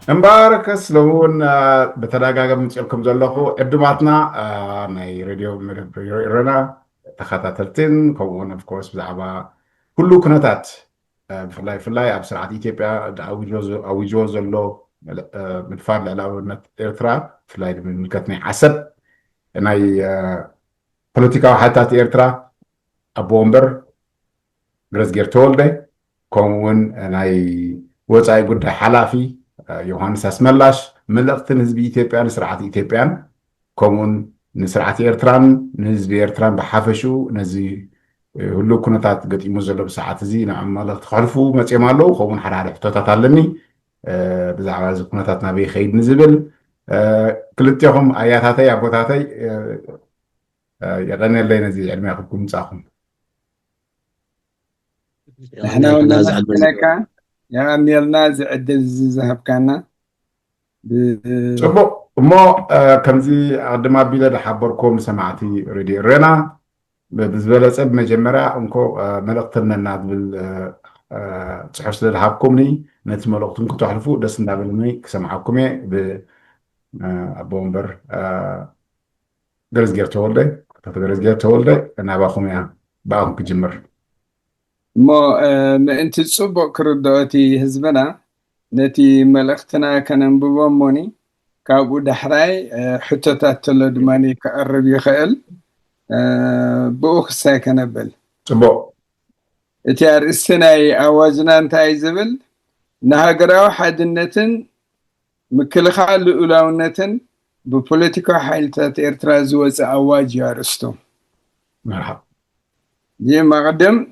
مبارك سلون بتلاقى متشلكم زلخو قدماتنا ناي راديو رنا تخاطرتين كون اوف كورس بزعبا كله كنتات فلاي اب سرعه ايثيوبيا اويجو زلو متفاعل على ايرترا فلاي من كتني عسب ناي بوليتيكا حتى ايرترا ابومبر برزجر تولدي كون ناي وصاي قد حلافي ዮሃንስ አስመላሽ መልእክትን ህዝቢ ኢትዮጵያ ንስርዓት ኢትዮጵያን ከምኡን ንስርዓት ኤርትራን ንህዝቢ ኤርትራን ብሓፈሽኡ ነዚ ሁሉ ኩነታት ገጢሙ ዘሎ ብሰዓት እዚ ንዕኦም መልእክቲ ከሕልፉ መፅኦም ኣለዉ ከምኡን ሓደ ሓደ ሕቶታት ኣለኒ ብዛዕባ እዚ ኩነታት ናበይ ከይድ ንዝብል ክልቲኹም ኣያታተይ ኣቦታተይ የቀኒየለይ ነዚ ዕድመ ክልኩም ምፃኹም نحن ونحن يغنيلنا زعدل زهبكانا صبو مو كمزي قدم ابيله دحبركم سمعتي ريدي رنا بزبله صب مجمرا انكو ملقتنا نادبل صحف سلحابكمني نت ملقتن كنتو تحلفوا دس ندابلني كسمعكم ب ابومبر درس جرتولده تدرس جرتولده انا باخم يا باخم كجمر مو ما انت تصبو كردوتي حزبنا نتي ملختنا كننببو موني كابو دحراي حتتات تلدماني كقرب يخيل بوخ ساكنبل صبو اتيار السناي اواجنا انتاي زبل نهاجراو حدنتن مكلخال الاولونتن ببوليتيكا حيلتات ارترا زوز اواج يارستو مرحبا دي مقدم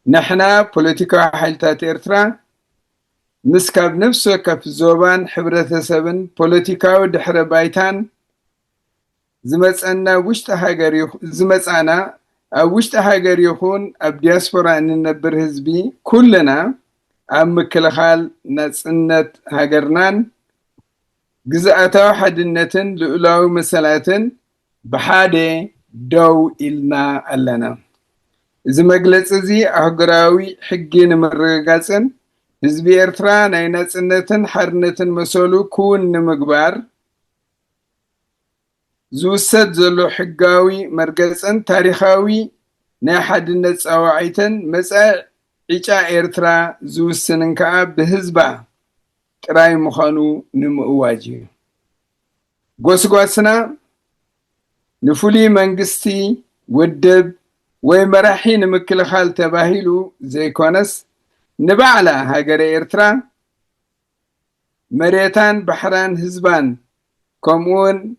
نحنا بوليتيكا حيلتات ارترا مسكاب نفسه كف زوبان حبرتسبن بوليتيكاو دحر بايتان زمصنا وشت هاجر زمصنا وشت هاجر يكون اب دياسبورا ننبر حزبي كلنا ام كلخال نصنت هاجرنان جزاءتا حدنتن لولاو مسلاتن بحاده دو إلنا ألنا إذا مجلس زي أهجراوي حجين مرقاسن حزبي إرترا ناينات سنتن حرنتن مسولو كون نمقبار زوسد زلو حقاوي مرقاسن تاريخاوي ناحد الناس أواعيتن مساء إيجا إرترا زوسنن كعب بهزبا تراي مخانو نمواجه قوسنا نفولي منقستي ودب ومراحين مكل خال تباهيلو زي كونس نبعلا هاجر إرترا مريتان بحران هزبان كمون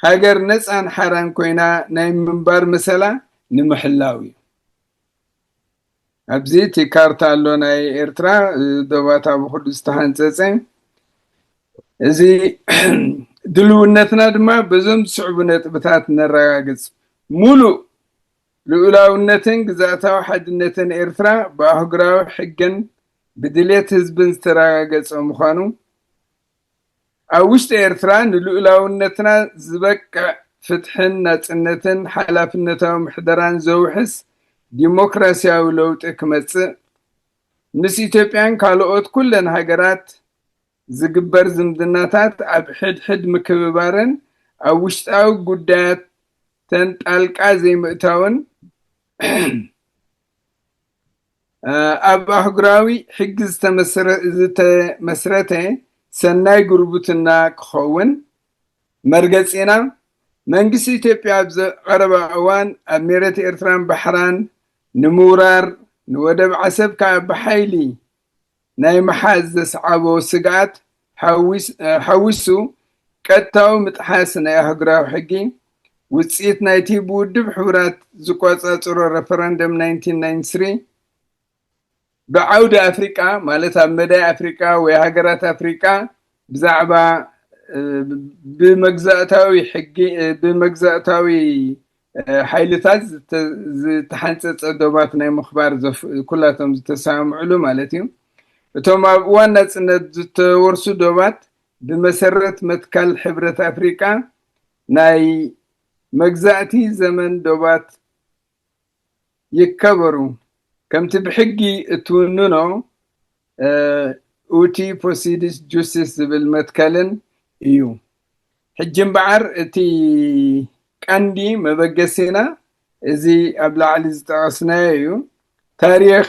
هاجر نسان حران كوينا نايم منبار مسلا نمحلاوي أبزيتي كارتا لوناي إرترا دوباتا بخد استهانتسين زي دلونتنا دما بزم صعبنت بتات نراغز مولو لولاونتن غزاتا وحدنتن إرترا باهغراو حقن بدليت حزبن استراغز مخانو اوشت إرترا لولاونتنا زبك فتحن نصنتن حلافنتاو محدران زوحس ديمقراطياو لوط كمص نس ኢትዮጵያን ካልኦት ኩለን ሃገራት ዝግበር ዝምድናታት ኣብ ሕድ ምክብባርን ኣብ ውሽጣዊ ጉዳያት ተንጣልቃ ዘይምእታውን ኣብ ኣህጉራዊ ሕጊ ዝተመስረተ ሰናይ ጉርብትና ክኸውን መርገፂና መንግስቲ ኢትዮጵያ ኣብ ቀረባ እዋን ኣብ መሬት ኤርትራን ባሕራን نمورار نودب عسب كاب بحيلي ناي محاز سعبو سقات حوسو كتاو متحاسنا يا هقراو حقي وتصيت نايتي بودب حورات زقوات اصرو رفراندم 1993 بعودة أفريقيا مالتها مدى أفريقيا وهقرات أفريقيا بزعبا بمجزأتاوي حقي بمجزأتاوي حيلتاز تحنصص دوبات ناي مخبار كلاتهم تسامعلو مالتي ثم وانا صنت تورسو دوبات بمسرت متكل حبرة افريقيا ناي مجزاتي زمن دوبات يكبروا كم تبحقي توننو uti posidis justice ዝብል መትከልን እዩ ሕጂ እምበዓር እቲ ቀንዲ መበገሲና እዚ ኣብ ላዕሊ ዝጠቐስናዮ እዩ ታሪክ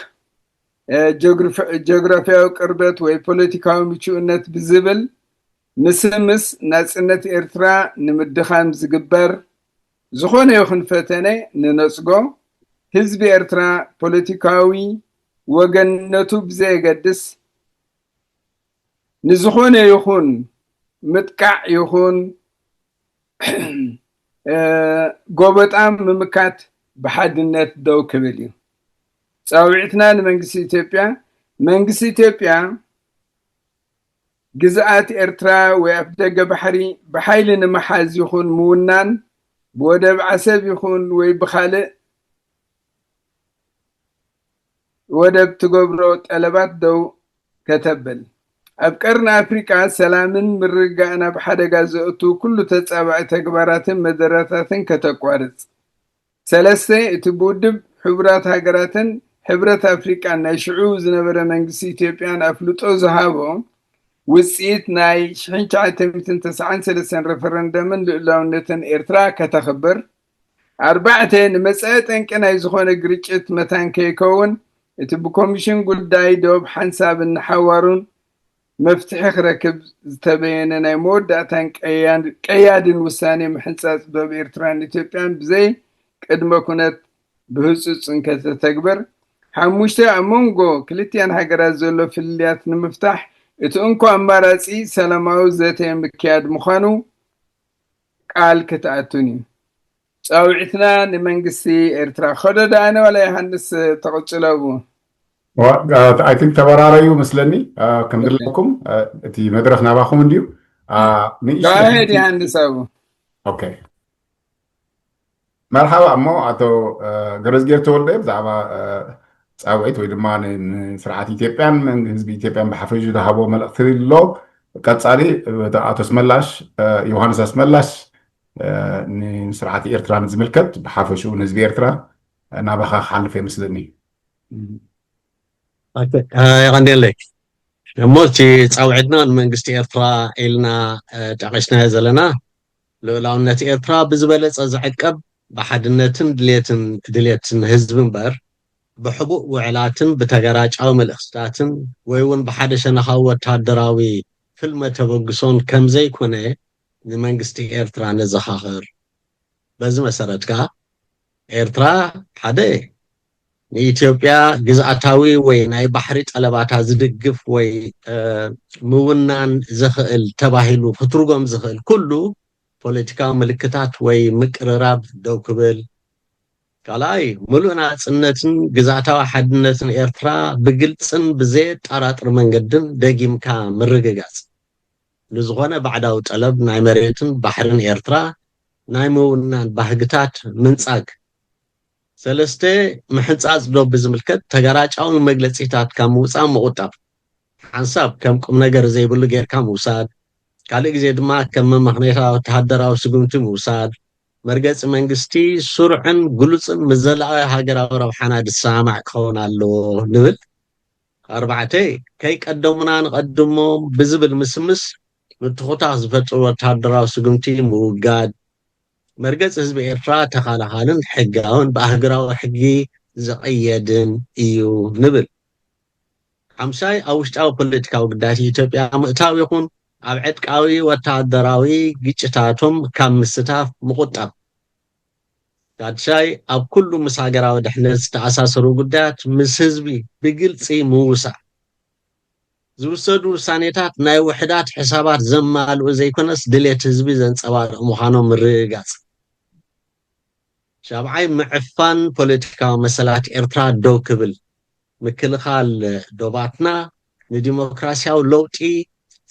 ጂኦግራፊያዊ ቅርበት ወይ ፖለቲካዊ ምቹእነት ብዝብል ምስ ናጽነት ኤርትራ ንምድኻም ዝግበር ዝኾነ ይኹን ፈተነ ንነጽጎ ህዝቢ ኤርትራ ፖለቲካዊ ወገንነቱ ብዘይገድስ ንዝኾነ ይኹን ምጥቃዕ ይኹን ጎበጣም ምምካት ብሓድነት ደው ክብል እዩ ጻውዒትና መንግስቲ ኢትዮጵያ ግዝኣት ኤርትራ ወይ ኣፍ ደገ ባሕሪ ብሓይሊ ንምሓዝ ይኹን ምውናን ብወደብ ዓሰብ ይኹን ወይ ብኻልእ ወደብ ትገብሮ ጠለባት ደው ከተብል ኣብ ቀርኒ ኣፍሪካ ሰላምን ምርግጋእን ኣብ ሓደጋ ዘእቱ ኩሉ ተጻባኢ ተግባራትን መደራታትን ከተቋርጽ ሰለስተ እቲ ብውድብ ሕቡራት ሃገራትን ሕብረት ኣፍሪቃን ናይ ሽዑ ዝነበረ መንግስቲ ኢትዮጵያን ኣፍልጦ ዝሃቦ ውፅኢት ናይ 1993 ረፈረንደምን ልዕላውነትን ኤርትራ ከተኽብር ኣርባዕተ ንመጻኢ ጠንቂ ናይ ዝኾነ ግርጭት መታን ከይከውን እቲ ብኮሚሽን ጉዳይ ደቡብ ሓንሳብን ሓዋሩን መፍትሒ ክረክብ ዝተበየነ ናይ መወዳእታን ቀያድን ውሳኔ ምሕንጻጽ ደቡብ ኤርትራን ኢትዮጵያን ብዘይ ቅድመ ኩነት ብህፁፅን ከተተግበር ሓሙሽተ ኣብ መንጎ ክልቲአን ሃገራት ዘሎ ፍልልያት ንምፍታሕ እቲ እንኳ ኣማራጺ ሰላማዊ ዘተ ምክያድ ምዃኑ ቃል ክትኣቱን እዩ ጻውዒትና ንመንግስቲ ኤርትራ ኸደዳ ኣነ ወላ ዮሃንስ ተቕጭለቡ I think ተበራራዩ መስለኒ ከም ዘለኩም እቲ መድረኽ ናባኹም እንድዩ ጋሄድ ዮሃንስ ኣቡ ኦኬ መርሓባ እሞ ኣቶ ገረዝጌር ተወልደ ብዛዕባ ጻውዒት ወይ ድማ ንስርዓት ኢትዮጵያን ህዝቢ ኢትዮጵያን ብሓፈሹ ዝሃቦ መልእኽቲ ኣሎ ቀጻሊ ኣቶ ስመላሽ ዮሃንስ ኣስመላሽ ንስርዓት ኤርትራ ዝምልከት ብሓፈሹ ንህዝቢ ኤርትራ ናባኻ ክሓልፍ ይመስለኒ ይቐንደለይ እሞ እቲ ጻውዒትና ንመንግስቲ ኤርትራ ኢልና ጠቒስናዮ ዘለና ልዕላውነት ኤርትራ ብዝበለፀ ዝዕቀብ ብሓድነትን ድሌትን ህዝቢ እምበር ብሕቡእ ውዕላትን ብተገራጫዊ መልእኽትታትን ወይ እውን ብሓደ ሸነኻዊ ወታደራዊ ፍልመ ተበግሶን ከም ዘይኮነ ንመንግስቲ ኤርትራ ነዘኻኽር በዚ መሰረት ከዓ ኤርትራ ሓደ ንኢትዮጵያ ግዝኣታዊ ወይ ናይ ባሕሪ ጠለባታ ዝድግፍ ወይ ምውናን ዝኽእል ተባሂሉ ክትርጎም ዝኽእል ኩሉ ፖለቲካዊ ምልክታት ወይ ምቅርራብ ደው ክብል ካልኣይ ምሉእ ናጽነትን ግዝኣታዊ ሓድነትን ኤርትራ ብግልጽን ብዘየጠራጥር መንገድን ደጊምካ ምርግጋጽ ንዝኾነ ባዕዳዊ ጠለብ ናይ መሬትን ባሕርን ኤርትራ ናይ ምውናን ባህግታት ምንጻግ ሰለስተ ምሕንጻጽ ዶ ብዝምልከት ተገራጫዊ መግለጺታት ካብ ምውጻእ ምቁጣብ ሓንሳብ ከም ቁም ነገር ዘይብሉ ጌርካ ምውሳድ ካልእ ግዜ ድማ ከም መምኽኔታዊ ወተሃደራዊ ስጉምቲ ምውሳድ መርገፂ መንግስቲ ስሩዕን ግሉፅን ምዘላቒ ሃገራዊ ረብሓና ድሰማዕ ክኸውን ኣለዎ ንብል ኣርባዕተ ከይቀደሙና ንቐድሞም ብዝብል ምስምስ ምትኹታኽ ዝፈጥሩ ወተሃደራዊ ስጉምቲ ምውጋድ መርገፂ ህዝቢ ኤርትራ ተኻላኻልን ሕጋውን ብኣህግራዊ ሕጊ ዝቕየድን እዩ ንብል ሓምሳይ ኣብ ውሽጣዊ ፖለቲካዊ ግዳይ ኢትዮጵያ ምእታው ይኹን ኣብ ዕጥቃዊ ወተሃደራዊ ግጭታቶም ካብ ምስታፍ ምቁጣብ ሳድሻይ ኣብ ኩሉ ምስ ሃገራዊ ድሕነት ዝተኣሳሰሩ ጉዳያት ምስ ህዝቢ ብግልፂ ምውሳዕ ዝውሰዱ ውሳኔታት ናይ ውሕዳት ሕሳባት ዘማልኡ ዘይኮነስ ድሌት ህዝቢ ዘንጸባርቕ ምዃኖም ምርግጋጽ ሻብዓይ ምዕፋን ፖለቲካዊ መሰላት ኤርትራ ደው ክብል ምክልኻል ዶባትና ንዲሞክራሲያዊ ለውጢ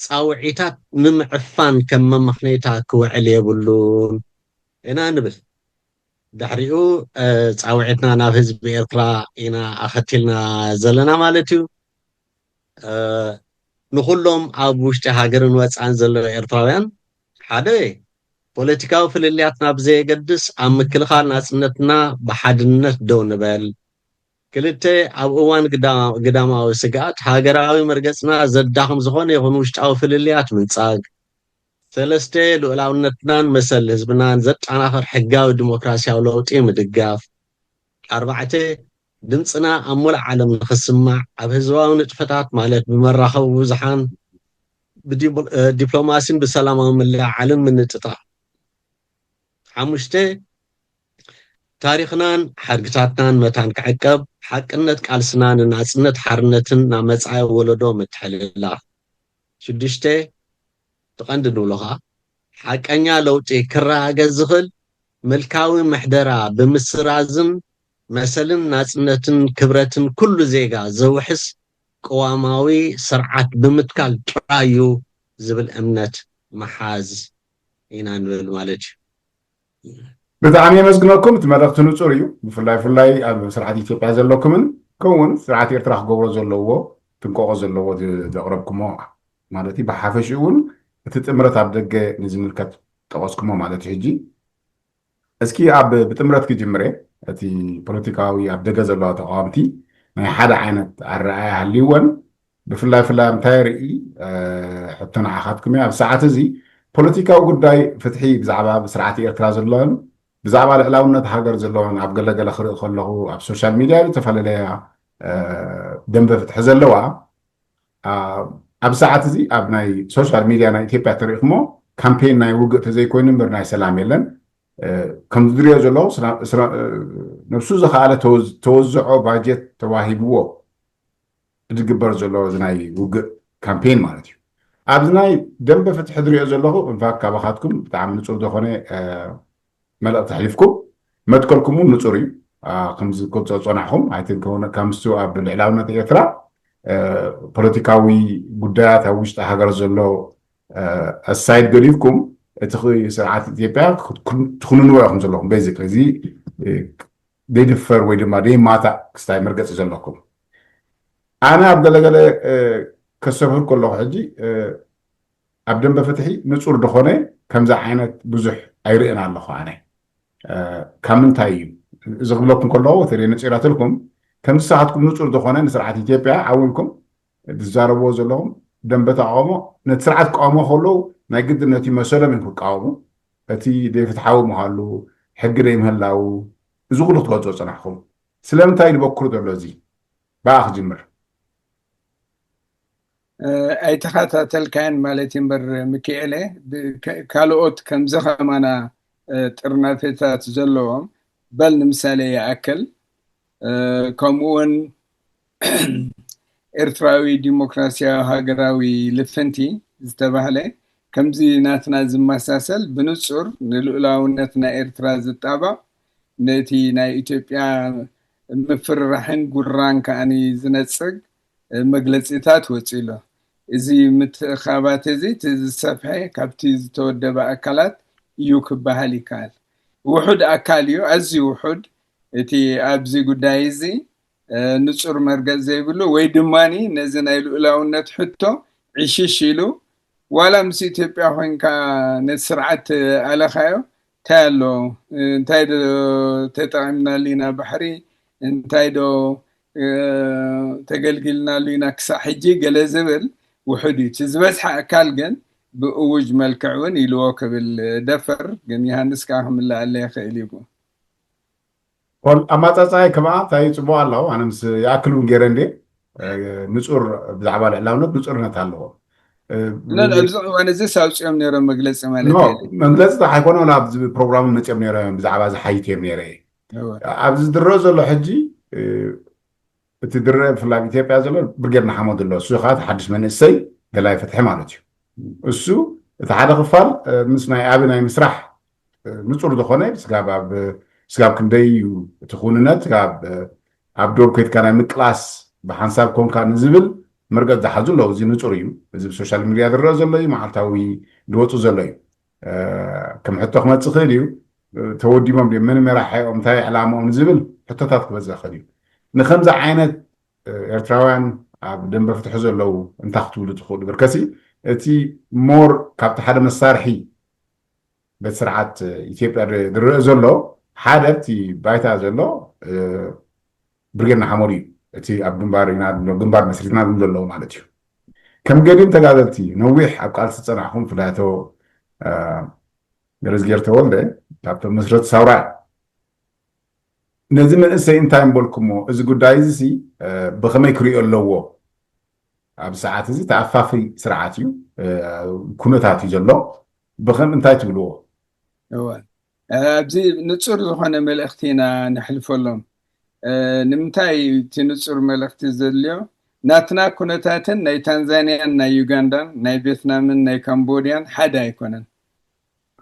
ጻውዒታት ንምዕፋን ከም መምኽኔታ ክውዕል የብሉን ኢና ንብል ድሕሪኡ ጻውዒትና ናብ ህዝቢ ኤርትራ ኢና ኣኸቲልና ዘለና ማለት እዩ ንኹሎም ኣብ ውሽጢ ሃገርን ወፃን ዘለዉ ኤርትራውያን ሓደ ፖለቲካዊ ፍልልያትና ብዘየገድስ ኣብ ምክልኻል ናጽነትና ብሓድነት ደው ንበል ክልተ ኣብ እዋን ግዳማዊ ስጋት ሃገራዊ መርገፅና ዘዳኽም ዝኾነ ይኹን ውሽጣዊ ፍልልያት ምንጻግ ሰለስተ ልኡላውነትናን መሰል ህዝብናን ዘጠናኽር ሕጋዊ ዲሞክራሲያዊ ለውጢ ምድጋፍ ኣርባዕተ ድምፅና ኣብ ሙሉእ ዓለም ንኽስማዕ ኣብ ህዝባዊ ንጥፈታት ማለት ብመራኸቢ ብዙሓን ዲፕሎማሲን ብሰላማዊ ምልዕዓልን ምንጥጣፍ ሓሙሽተ ታሪኽናን ሓድግታትናን መታን ክዕቀብ ሓቅነት ቃልስናን ናጽነት ሓርነትን ናብ መጻኢ ወለዶ ምትሕልላፍ ሽዱሽተ ትቐንዲ ንብሎኻ ሓቀኛ ለውጢ ክረጋገፅ ዝኽእል መልካዊ ምሕደራ ብምስራዝን መሰልን ናጽነትን ክብረትን ኩሉ ዜጋ ዘውሕስ ቀዋማዊ ስርዓት ብምትካል ጥራዩ ዝብል እምነት መሓዝ ኢና ንብል ማለት እዩ ብጣዕሚ የመስግነኩም እቲ መልእኽቲ ንጹር እዩ ብፍላይ ኣብ ስርዓት ኢትዮጵያ ዘለኩምን ከምኡውን ስርዓት ኤርትራ ክገብሮ ዘለዎ ትንቆቆ ዘለዎ ዘቕረብኩሞ ማለት እዩ ብሓፈሽ እውን እቲ ጥምረት ኣብ ደገ ንዝምልከት ጠቐስኩሞ ማለት እዩ ሕጂ እስኪ ኣብ ብጥምረት ክጅምረ እቲ ፖለቲካዊ ኣብ ደገ ዘለዋ ተቃዋምቲ ናይ ሓደ ዓይነት ኣረኣእያ ሃልይወን ብፍላይ እንታይ ርኢ ሕቶ ንዓኻትኩም ኣብ ሰዓት እዚ ፖለቲካዊ ጉዳይ ፍትሒ ብዛዕባ ስርዓት ኤርትራ ዘለዎን ብዛዕባ ልዕላውነት ሃገር ዘለዎን ኣብ ገለገለ ክርኢ ከለኹ ኣብ ሶሻል ሚድያ ዝተፈላለያ ደንበ ፍትሒ ዘለዋ ኣብ ሰዓት እዚ ኣብ ናይ ሶሻል ሚድያ ናይ ኢትዮጵያ ተሪእኹሞ ካምፔን ናይ ውግእ ተዘይኮይኑ እምበር ናይ ሰላም የለን ከም ዝድርዮ ዘለዉ ነብሱ ዝኸኣለ ተወዝዖ ባጀት ተዋሂብዎ ዝግበር ዘሎ እዚ ናይ ውግእ ካምፔን ማለት እዩ ኣብዚ ናይ ደንበ ፍትሒ ዝሪኦ ዘለኹ እንፋክ ካባኻትኩም ብጣዕሚ ንጹር ዝኾነ መልእኽቲ ሕሊፍኩም መትከልኩም እውን ንጹር እዩ ከምዚ ክፀናሕኹም ኣይትን ከምሱ ኣብ ልዕላውነት ኤርትራ ፖለቲካዊ ጉዳያት ኣብ ውሽጢ ሃገር ዘሎ ኣሳይድ ገዲፍኩም እቲ ስርዓት ኢትዮጵያ ትኩንንዎ ኢኹም ዘለኹም ቤዚክሊ እዚ ደይድፈር ወይ ድማ ደይማታእ ክስታይ መርገፂ ዘለኩም ኣነ ኣብ ገለገለ ከሰብህር ከለኹ ሕጂ ኣብ ደንበ ፍትሒ ንጹር ድኾነ ከምዚ ዓይነት ብዙሕ ኣይርእን ኣለኹ ኣነ ካብ ምንታይ እዩ እዚ ክብለኩም ከለኹ ተሪእ ነፂራትልኩም ከምዚ ሰዓትኩም ንጹር ዝኾነ ንስርዓት ኢትዮጵያ ዓዊልኩም ትዛረብዎ ዘለኹም ደንበ ተቃውሞ ነቲ ስርዓት ክቃወሞ ከለዉ ናይ ግድን ነቲ መሰሎም ኢን ክቃወሙ እቲ ደይፍትሓዊ ምሃሉ ሕጊ ደይምህላው እዚ ኩሉ ክትገልፆ ፀናሕኩም ስለምንታይ ንበክሩ ዘሎ እዚ ብኣ ክጅምር ኣይተኸታተልካየን ማለት እምበር ሚካኤለ ካልኦት ከምዚ ኸማና ጥርናፌታት ዘለዎም በል ንምሳሌ ይኣክል ከምኡውን ኤርትራዊ ዲሞክራሲያዊ ሃገራዊ ልፍንቲ ዝተባህለ ከምዚ ናትና ዝመሳሰል ብንጹር ንልኡላውነትና ኤርትራ ዝጣበቕ ነቲ ናይ ኢትዮጵያ ምፍርራሕን ጉራን ከዓኒ ዝነፅግ መግለፂታት ወፂሎ እዚ ምትኻባት እዚ ዝሰፍሐ ካብቲ ዝተወደበ ኣካላት እዩ ክበሃል ይከኣል ውሑድ ኣካል እዩ ኣዝዩ ውሑድ እቲ ኣብዚ ጉዳይ እዚ ንጹር መርገፅ ዘይብሉ ወይ ድማኒ ነዚ ናይ ልኡላውነት ሕቶ ዕሽሽ ኢሉ ዋላ ምስ ኢትዮጵያ ኮይንካ ነቲ ስርዓት ኣለኻዮ እንታይ ኣሎ እንታይ ዶ ተጠቒምናሉ ኢና ባሕሪ እንታይ ዶ ተገልጊልናሉ ኢና ክሳብ ሕጂ ገለ ዝብል ውሑድ እዩ እቲ ዝበዝሐ ኣካል ግን ብእውጅ መልክዕ እውን ኢልዎ ክብል ደፈር ግን ዮሃንስ ከዓ ክምላእ ኣለ ይኽእል እዩ ኣማፃፃይ ከማ እንታይ ፅቡቅ ኣለዎ ኣነ ምስ ይኣክል እውን ገይረ እንዴ ንጹር ብዛዕባ ልዕላውነት ንጹርነት ኣለዎ ኣብዚ እዋን እዚ ሳውፅኦም ነይሮም መግለፂ ማለት መግለፂ ኣይኮነ ኣብዚ ፕሮግራም መፅኦም ነይረ ብዛዕባ ዝሓይት እዮም ነይረ ኣብዚ ዝድረአ ዘሎ ሕጂ እቲ ድርአ ብፍላይ ኢትዮጵያ ዘሎ ብርጌድና ሓመድ ኣሎ እሱ ከዓ ሓድሽ መንእሰይ ገላይ ፍትሒ ማለት እዩ እሱ እቲ ሓደ ክፋል ምስ ናይ ኣብ ናይ ምስራሕ ንጹር ዝኾነ ስጋብ ክንደይ እዩ እቲ ኩንነት ኣብ ዶር ኮይትካ ናይ ምቅላስ ብሓንሳብ ኮንካ ንዝብል መርገፅ ዝሓዙ ኣለዉ እዚ ንጹር እዩ እዚ ብሶሻል ሚድያ ዝረአ ዘሎ እዩ መዓልታዊ ዝወፁ ዘሎ እዩ ከም ሕቶ ክመፅእ ክእል እዩ ተወዲሞም መን መራሕኦም እንታይ ዕላምኦም ንዝብል ሕቶታት ክበዝሕ ክእል እዩ ንከምዚ ዓይነት ኤርትራውያን ኣብ ደንበ ፍትሒ ዘለዉ እንታይ ክትብሉ ትኽእሉ ብርከሲ እቲ ሞር ካብቲ ሓደ መሳርሒ በቲ ስርዓት ኢትዮጵያ ዝረአ ዘሎ ሓደ እቲ ባይታ ዘሎ ብርጌድና ሓሞድ እዩ እቲ ኣብ ግንባር መስሪትና ዘለዎ ማለት እዩ ከም ገዲም ተጋዘልቲ ነዊሕ ኣብ ቃልሲ ፀናሕኩም ፍላቶ ገረዝጌር ተወልደ ካብቶም መስረት ሳውራ ነዚ መንእሰይ እንታይ ንበልኩሞ እዚ ጉዳይ እዚ ብኸመይ ክሪኦ ኣለዎ ኣብ ሰዓት እዚ ተኣፋፊ ስርዓት እዩ ኩነታት እዩ ዘሎ ብኸም እንታይ ትብልዎ ኣብዚ ንጹር ዝኾነ መልእኽቲ ኢና ነሕልፈሎም ንምንታይ እቲ ንጹር መልእኽቲ ዘድልዮ ናትና ኩነታትን ናይ ታንዛንያን ናይ ዩጋንዳን ናይ ቪየትናምን ናይ ካምቦድያን ሓደ ኣይኮነን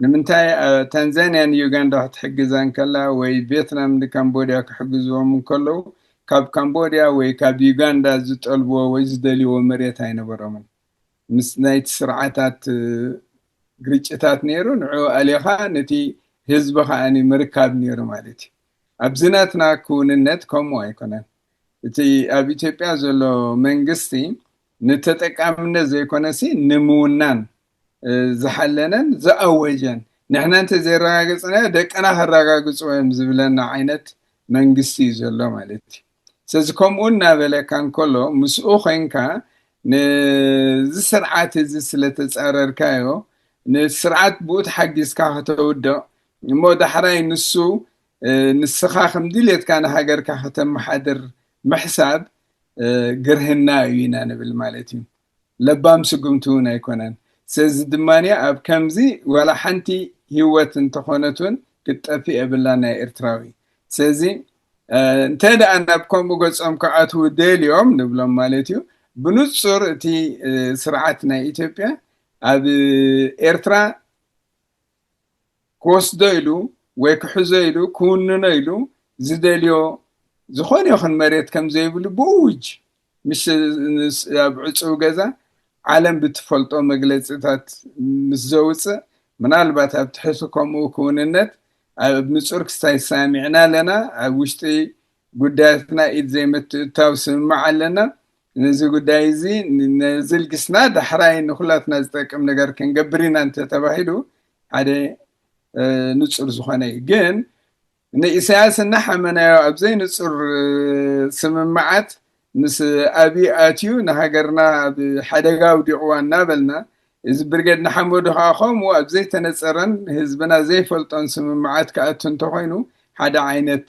ንምንታይ ታንዛንያን ዩጋንዳ ክትሕግዛን ከላ ወይ ቪየትናም ንካምቦድያ ክሕግዝዎም እንከለዉ ካብ ካምቦድያ ወይ ካብ ዩጋንዳ ዝጠልብዎ ወይ ዝደልይዎ መሬት ኣይነበሮምን ምስ ናይቲ ስርዓታት ግርጭታት ነይሩ ንዑ ኣሊኻ ነቲ ህዝቢ ከዓኒ ምርካብ ነይሩ ማለት እዩ ኣብዚ ናትና ክውንነት ከምኡ ኣይኮነን እቲ ኣብ ኢትዮጵያ ዘሎ መንግስቲ ንተጠቃምነት ዘይኮነሲ ንምውናን ዝሓለነን ዝኣወጀን ንሕና እንተ ዘይረጋገፅናዮ ደቅና ከረጋግፁ እዮም ዝብለና ዓይነት መንግስቲ እዩ ዘሎ ማለት እዩ ስለዚ ከምኡ እናበለካ እንከሎ ምስኡ ኮንካ ነዚ ስርዓት እዚ ስለተፃረርካዮ ንስርዓት ብኡ ተሓጊዝካ ከተውድቕ እሞ ዳሕራይ ንሱ ንስኻ ከም ድሌትካ ንሃገርካ ከተመሓድር ምሕሳብ ግርህና እዩ ኢና ንብል ማለት እዩ ለባም ስጉምቲ እውን ኣይኮነን ስለዚ ድማንያ ኣብ ከምዚ ዋላ ሓንቲ ህይወት እንተኾነት እውን ክትጠፍእ የብላ ናይ ኤርትራዊ ስለዚ እንተ ደኣ ናብ ከምኡ ገጾም ክኣትዉ ደልዮም ንብሎም ማለት እዩ ብንጹር እቲ ስርዓት ናይ ኢትዮጵያ ኣብ ኤርትራ ክወስዶ ኢሉ ወይ ክሕዞ ኢሉ ክውንኖ ኢሉ ዝደልዮ ዝኾነ ይኹን መሬት ከም ዘይብሉ ብውጅ ምስ ኣብ ዕፁብ ገዛ ዓለም ብትፈልጦ መግለፂታት ምስ ዘውፅእ ምናልባት ኣብ ትሕሱ ከምኡ ክውንነት ኣብ ንጹር ክስታይ ሰሚዕና ኣለና ኣብ ውሽጢ ጉዳያትና ኢድ ዘይምትእታው ስምማዕ ኣለና ነዚ ጉዳይ እዚ ንዝልግስና ዳሕራይ ንኩላትና ዝጠቅም ነገር ክንገብር ኢና እንተተባሂሉ ሓደ ንጹር ዝኾነ እዩ ግን ንኢሳያስ እናሓመናዮ ኣብዘይ ንጹር ስምምዓት ምስ ኣብይ ኣትዩ ንሃገርና ብሓደጋ ውዲቕዋ እናበልና እዚ ብርጌድ ንሓመዱ ከዓ ከምኡ ኣብ ዘይተነፀረን ህዝብና ዘይፈልጦን ስምምዓት ክኣቱ እንተኮይኑ ሓደ ዓይነት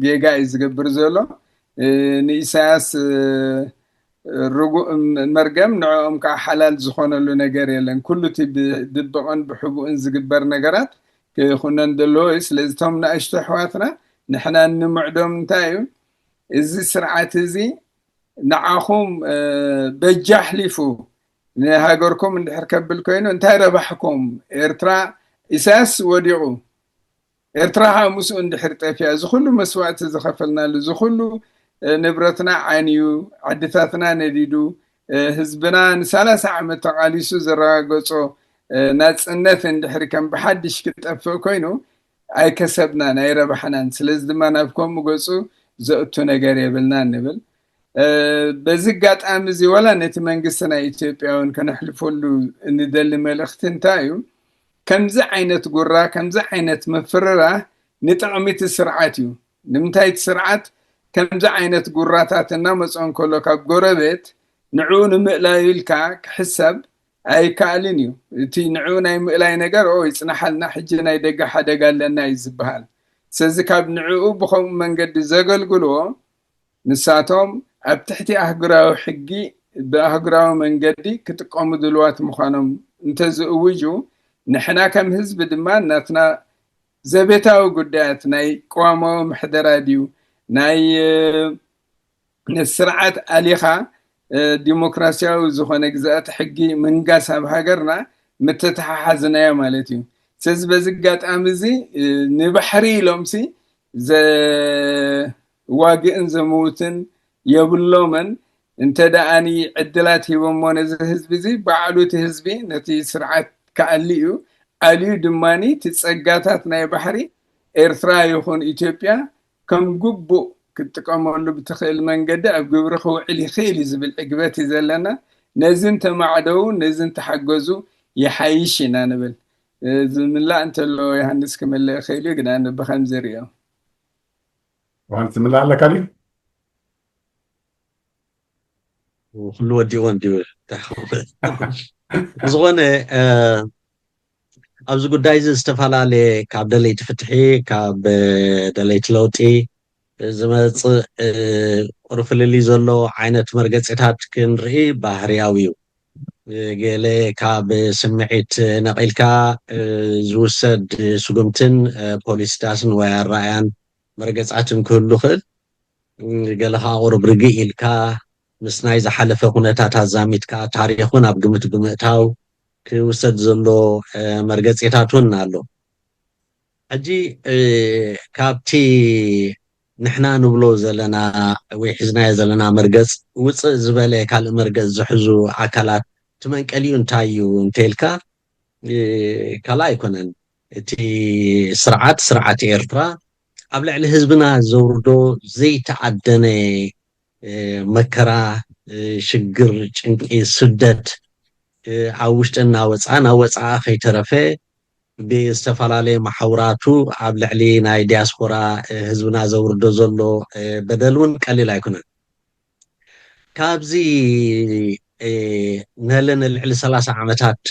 ጌጋ እዩ ዝገብር ዘሎ ንኢሳያስ ርጉእ መርገም ንዕኦም ከዓ ሓላል ዝኾነሉ ነገር የለን ኩሉ እቲ ብድብቕን ብሕቡእን ዝግበር ነገራት ክኹነን ዘለዎ እዩ ስለዚ እቶም ንኣሽቱ ኣሕዋትና ንሕና ንምዕዶም እንታይ እዩ እዚ ስርዓት እዚ ንዓኹም በጃ ኣሕሊፉ ንሃገርኩም እንድሕር ከብል ኮይኑ እንታይ ረባሕኩም ኤርትራ ኢሳያስ ወዲቑ ኤርትራ ከዓ ምስኡ እንድሕር ጠፍያ እዚ ኩሉ መስዋዕቲ ዝኸፈልናሉ እዚ ኩሉ ንብረትና ዓንዩ ዓድታትና ነዲዱ ህዝብና ን30 ዓመት ተቃሊሱ ዝረጋገፆ ናፅነት እንድሕር ከም ብሓድሽ ክጠፍእ ኮይኑ ኣይከሰብና ናይ ረባሕናን ስለዚ ድማ ናብ ከምኡ ገፁ ዘእቱ ነገር የብልና ንብል በዚ ጋጣሚ እዚ ወላ ነቲ መንግስቲ ናይ ኢትዮጵያ እውን ከነሕልፈሉ እንደሊ መልእኽቲ እንታይ እዩ ከምዚ ዓይነት ጉራ ከምዚ ዓይነት መፍረራ ንጥቕሚት ስርዓት እዩ ንምንታይ ስርዓት ከምዚ ዓይነት ጉራታት እናመፅኦን ከሎ ካብ ጎረቤት ንዕኡ ንምእላይ ኢልካ ክሕሰብ ኣይከኣልን እዩ እቲ ንዕኡ ናይ ምእላይ ነገር ይፅናሓልና ሕጂ ናይ ደገ ሓደጋ ኣለና እዩ ዝበሃል ስለዚ ካብ ንዕኡ ብከምኡ መንገዲ ዘገልግልዎ ንሳቶም ኣብ ትሕቲ ኣህጉራዊ ሕጊ ብኣህጉራዊ መንገዲ ክጥቀሙ ድልዋት ምዃኖም እንተዝእውጁ ንሕና ከም ህዝቢ ድማ ናትና ዘቤታዊ ጉዳያት ናይ ቀዋማዊ ምሕደራ ድዩ ናይ ስርዓት ኣሊኻ ዲሞክራሲያዊ ዝኾነ ግዛኣት ሕጊ ምንጋስ ኣብ ሃገርና ምትተሓሓዝናዮ ማለት እዩ ስለዚ በዚ ጋጣሚ እዚ ንባሕሪ ኢሎምሲ ዘዋግእን ዘምውትን የብሎምን እንተ ደኣኒ ዕድላት ሂቦሞ ነዚ ህዝቢ እዚ ባዕሉ እቲ ህዝቢ ነቲ ስርዓት ከኣሊ እዩ ኣልዩ ድማኒ እቲ ፀጋታት ናይ ባሕሪ ኤርትራ ይኹን ኢትዮጵያ ከም ግቡእ ክትጥቀመሉ ብትኽእል መንገዲ ኣብ ግብሪ ክውዕል ይኽእል እዩ ዝብል ዕግበት እዩ ዘለና ነዚ እንተማዕደው ነዚ እንተሓገዙ ይሓይሽ ኢና ንብል ዝምላእ እንተሎ ዮሃንስ ክመልእ ይኽእል እዩ ግን ኣነ ብከምዚ ሪኦ ዋንቲ ዝምላእ ኣለካ ድዩ وكل وديون دي زغونه ኣብዚ ጉዳይ እዚ ዝተፈላለየ ካብ ደለይቲ ፍትሒ ካብ ደለይቲ ለውጢ ዝመፅእ ቁርፍልሊ ዘሎ ዓይነት መርገፂታት ክንርኢ ባህርያዊ እዩ ገለ ካብ ስምዒት ነቒልካ ዝውሰድ ስጉምትን ፖሊስታትን ወይ ኣረኣያን መርገፃትን ክህሉ ክእል ገለ ከዓ ቁርብ ርግእ ኢልካ ምስ ናይ ዝሓለፈ ኩነታት ኣዛሚድካ ታሪክን ኣብ ግምት ብምእታው ክውሰድ ዘሎ መርገፂታት እውን ኣሎ ሕጂ ካብቲ ንሕና ንብሎ ዘለና ወይ ሒዝናዮ ዘለና መርገፅ ውፅእ ዝበለ ካልእ መርገፅ ዝሕዙ ኣካላት እቲ መንቀሊኡ እንታይ እዩ እንተኢልካ ካልእ ኣይኮነን እቲ ስርዓት ኤርትራ ኣብ ልዕሊ ህዝብና ዘውርዶ ዘይተዓደነ መከራ ሽግር ጭንቂ ስደት ኣብ ውሽጢ እናወፃ ከይተረፈ ብዝተፈላለየ ማሕበራቱ ኣብ ልዕሊ ናይ ዲያስፖራ ህዝብና ዘውርዶ ዘሎ በደል እውን ቀሊል ኣይኮነን ካብዚ ንህለን ልዕሊ 30 ዓመታት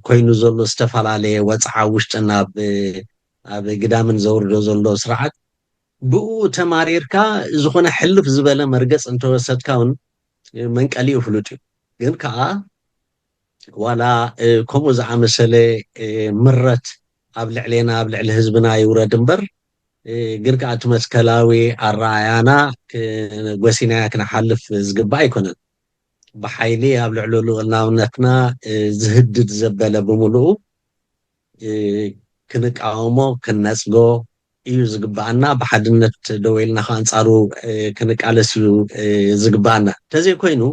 ኮይኑ ዘሎ ዝተፈላለየ ወፅዓ ውሽጥና ኣብ ግዳምን ዘውርዶ ዘሎ ስርዓት ብኡ ተማሪርካ ዝኾነ ሕልፍ ዝበለ መርገፅ እንተወሰድካ እውን መንቀሊኡ ፍሉጥ እዩ ግን ከዓ ዋላ ከምኡ ዝኣመሰለ ምረት ኣብ ልዕሊና ኣብ ልዕሊ ህዝብና ይውረድ እምበር ግን ከዓ እቲ መስከላዊ ኣረኣያና ጎሲናያ ክነሓልፍ ዝግባእ ኣይኮነን ብሓይሊ ኣብ ልዕሊ ልኡልናውነትና ዝህድድ ዘበለ ብምሉኡ ክንቃወሞ ክነፅጎ እዩ ዝግባአና ብሓድነት ደው ኢልና ከኣንፃሩ ክንቃለስ እዩ ዝግባአና እንተዘይኮይኑ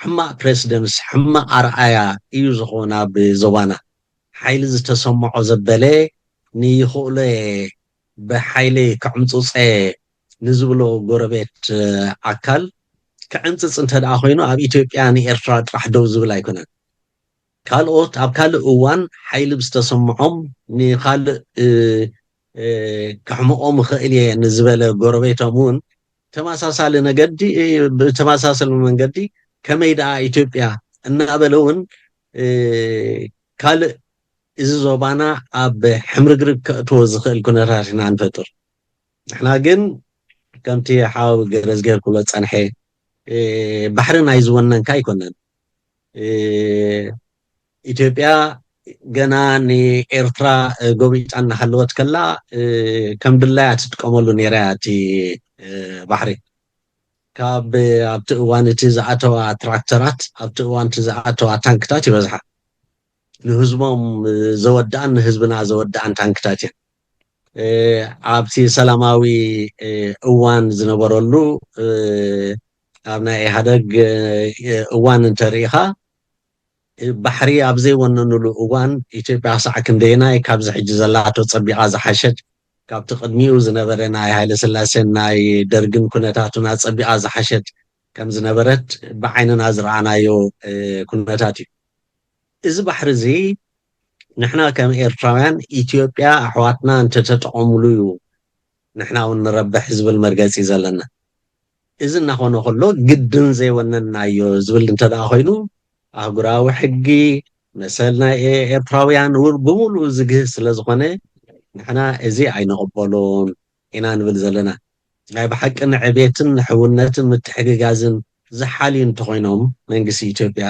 ሕማቅ ፕሬሲደንስ ሕማቅ ኣርኣያ እዩ ዝኾና ብዞባና ሓይሊ ዝተሰምዖ ዘበለ ንይኽእሎ ብሓይሊ ክዕምፅፀ ንዝብሎ ጎረቤት ኣካል ክዕምፅፅ እንተደኣ ኮይኑ ኣብ ኢትዮጵያ ንኤርትራ ጥራሕ ደው ዝብል ኣይኮነን ካልኦት ኣብ ካልእ እዋን ሓይሊ ብዝተሰምዖም ንካልእ ክሕምቆም ክእል እየ ንዝበለ ጎረቤቶም እውን ተመሳሳሊ ብተመሳሳሊ መንገዲ ከመይ ደኣ ኢትዮጵያ እናበለ እውን ካልእ እዚ ዞባና ኣብ ሕምርግርግ ከእትዎ ዝኽእል ኩነታት ኢና ንፈጥር ንሕና ግን ከምቲ ሓዊ ገረዝጌር ክብሎ ፀንሐ ባሕሪ ናይ ዝወነንካ ኣይኮነን ኢትዮጵያ ገና ንኤርትራ ጎቢጣ እናሃለወት ከላ ከም ድላያ ትጥቀመሉ ነይራ እቲ ባሕሪ ካብ ኣብቲ እዋን እቲ ዝኣተዋ ትራክተራት ኣብቲ እዋን እቲ ዝኣተዋ ታንክታት ይበዝሓ ንህዝቦም ዘወዳእን ንህዝብና ዘወዳእን ታንክታት እየን ኣብቲ ሰላማዊ እዋን ዝነበረሉ ኣብ ናይ ኢህደግ እዋን እንተሪኢኻ ባሕሪ ኣብ ዘይወነንሉ እዋን ኢትዮጵያ ክሳዕ ክንደይናይ ካብዚ ሕጂ ዘላቶ ፀቢቓ ዝሓሸት ካብቲ ቅድሚኡ ዝነበረ ናይ ሃይለ ስላሴን ናይ ደርግን ኩነታቱን ፀቢቓ ዝሓሸት ከም ዝነበረት ብዓይንና ዝረኣናዮ ኩነታት እዩ እዚ ባሕሪ እዚ ንሕና ከም ኤርትራውያን ኢትዮጵያ ኣሕዋትና እንተተጠቐምሉ እዩ ንሕና እውን ንረብሕ ዝብል መርገፂ ዘለና እዚ እናኾነ ከሎ ግድን ዘይወነናዮ ዝብል እንተደኣ ኮይኑ ኣህጉራዊ ሕጊ መሰል ናይ ኤርትራውያን ብምሉእ ዝግህዝ ስለ ዝኾነ ንሕና እዚ ኣይንቕበሎን ኢና ንብል ዘለና ናይ ብሓቂ ንዕቤትን ሕውነትን ምትሕግጋዝን ዝሓልዩ እንተኮይኖም መንግስቲ ኢትዮጵያ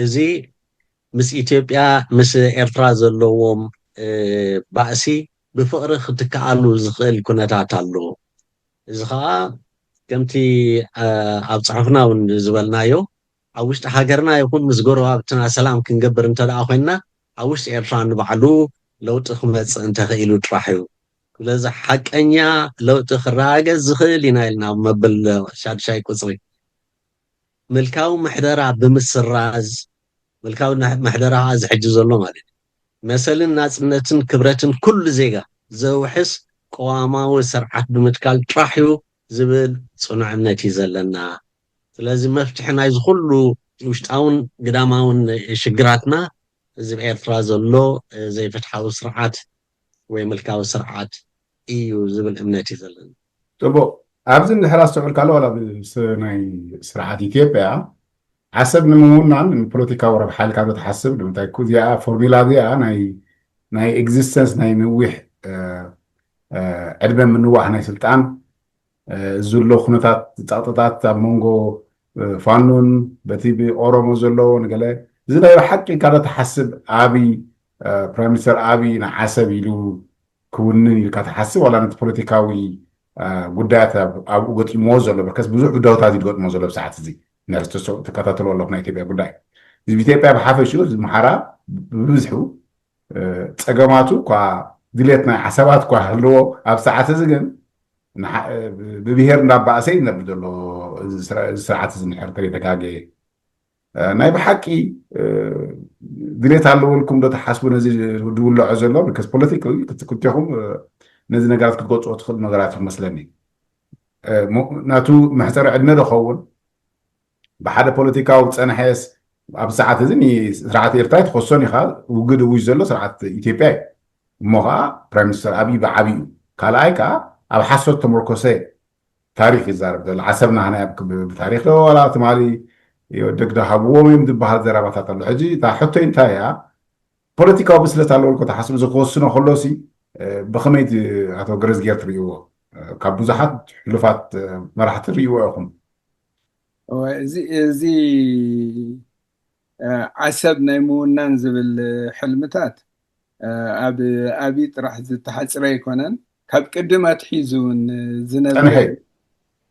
እዚ ምስ ኢትዮጵያ ምስ ኤርትራ ዘለዎም ባእሲ ብፍቅሪ ክትከኣሉ ዝኽእል ኩነታት ኣሎ እዚ ከዓ ከምቲ ኣብ ፅሑፍና እውን ዝበልናዮ ኣብ ውሽጢ ሃገርና ይኹን ምስ ጎረባብትና ሰላም ክንገብር እንተደኣ ኮይንና ኣብ ውሽጢ ኤርትራ ንባዕሉ ለውጢ ክመፅእ እንተኽኢሉ ጥራሕ እዩ ስለዚ ሓቀኛ ለውጢ ክረጋገፅ ዝኽእል ኢና ኢልና መበል ሻድሻይ ቁፅሪ ምልካዊ ምሕደራ ብምስራዝ ምልካዊ ምሕደራ ዝሕጂ ዘሎ ማለት መሰልን ናፅነትን ክብረትን ኩሉ ዜጋ ዘውሕስ ቀዋማዊ ስርዓት ብምትካል ጥራሕ እዩ ዝብል ፅኑዕ እምነት እዩ ዘለና ስለዚ መፍትሒ ናይ ዝኩሉ ውሽጣውን ግዳማውን ሽግራትና እዚ ብኤርትራ ዘሎ ዘይፍትሓዊ ስርዓት ወይ ምልካዊ ስርዓት እዩ ዝብል እምነት እዩ ዘለና ፅቡቅ أبزن الحراس تقول كلا ولا بسناي سرعة إثيوبيا حسب نمونا من بوليتيكا ورا بحال كانت تحسب لما تكون يا فورميلا دي ناي إكزيستنس ناي نوح عدم من نوح ناي سلطان زلو خنوتات تعطيات مونغو فانون بتيبي أورومو زلو نقله زين أي حق كانت تحسب أبي برايم مينستر أبي نحسب يلو كونني كانت تحسب ولا نت بوليتيكاوي قدات أبو قلت موزلو بس بزوج قدوات هذه قلت موزلو بساعات زي ناس تكاتلو والله بنايتي بقداي زي بيتي بحافظ شو المحارة بمزحو تجمعاتو كوا دليتنا حسابات كوا هلو أبساعات زي ببهر نبع سيد نبدلو ساعات زين حركة دقاقة ناي بحكي دليت هلو لكم ده تحسبوا نزي دول عزلة بس بوليتيكال كنت يهم نزي نقرأت كقطع وتدخل نقرأت مسلمي ناتو محتار عندنا دخول بحدا بوليتيكا وتصنع حيس أبساعات زين ساعات إرتايت خصوني خال وجد وجزلو ساعات إثيوبيا موها برايم مينستر أبي بعبي كلايكا أو حسب تمركزه تاريخ الزارب ده عسبنا هنا بتاريخ له ولا تمالي يودك ده حبوه ميم دب هذا زرابات هذا الحجي تا حتى انت يا بوليتيكا بس لا تعلو لك تحسب زو قوسنا خلصي بخميت هذا جرز جيت ريو كابوزحات حلفات ما راح تريوهم زي عسبنا يمونا ننزل الحلمتات أبي راح تحصر يكونن كاب قدمت حيزون أنا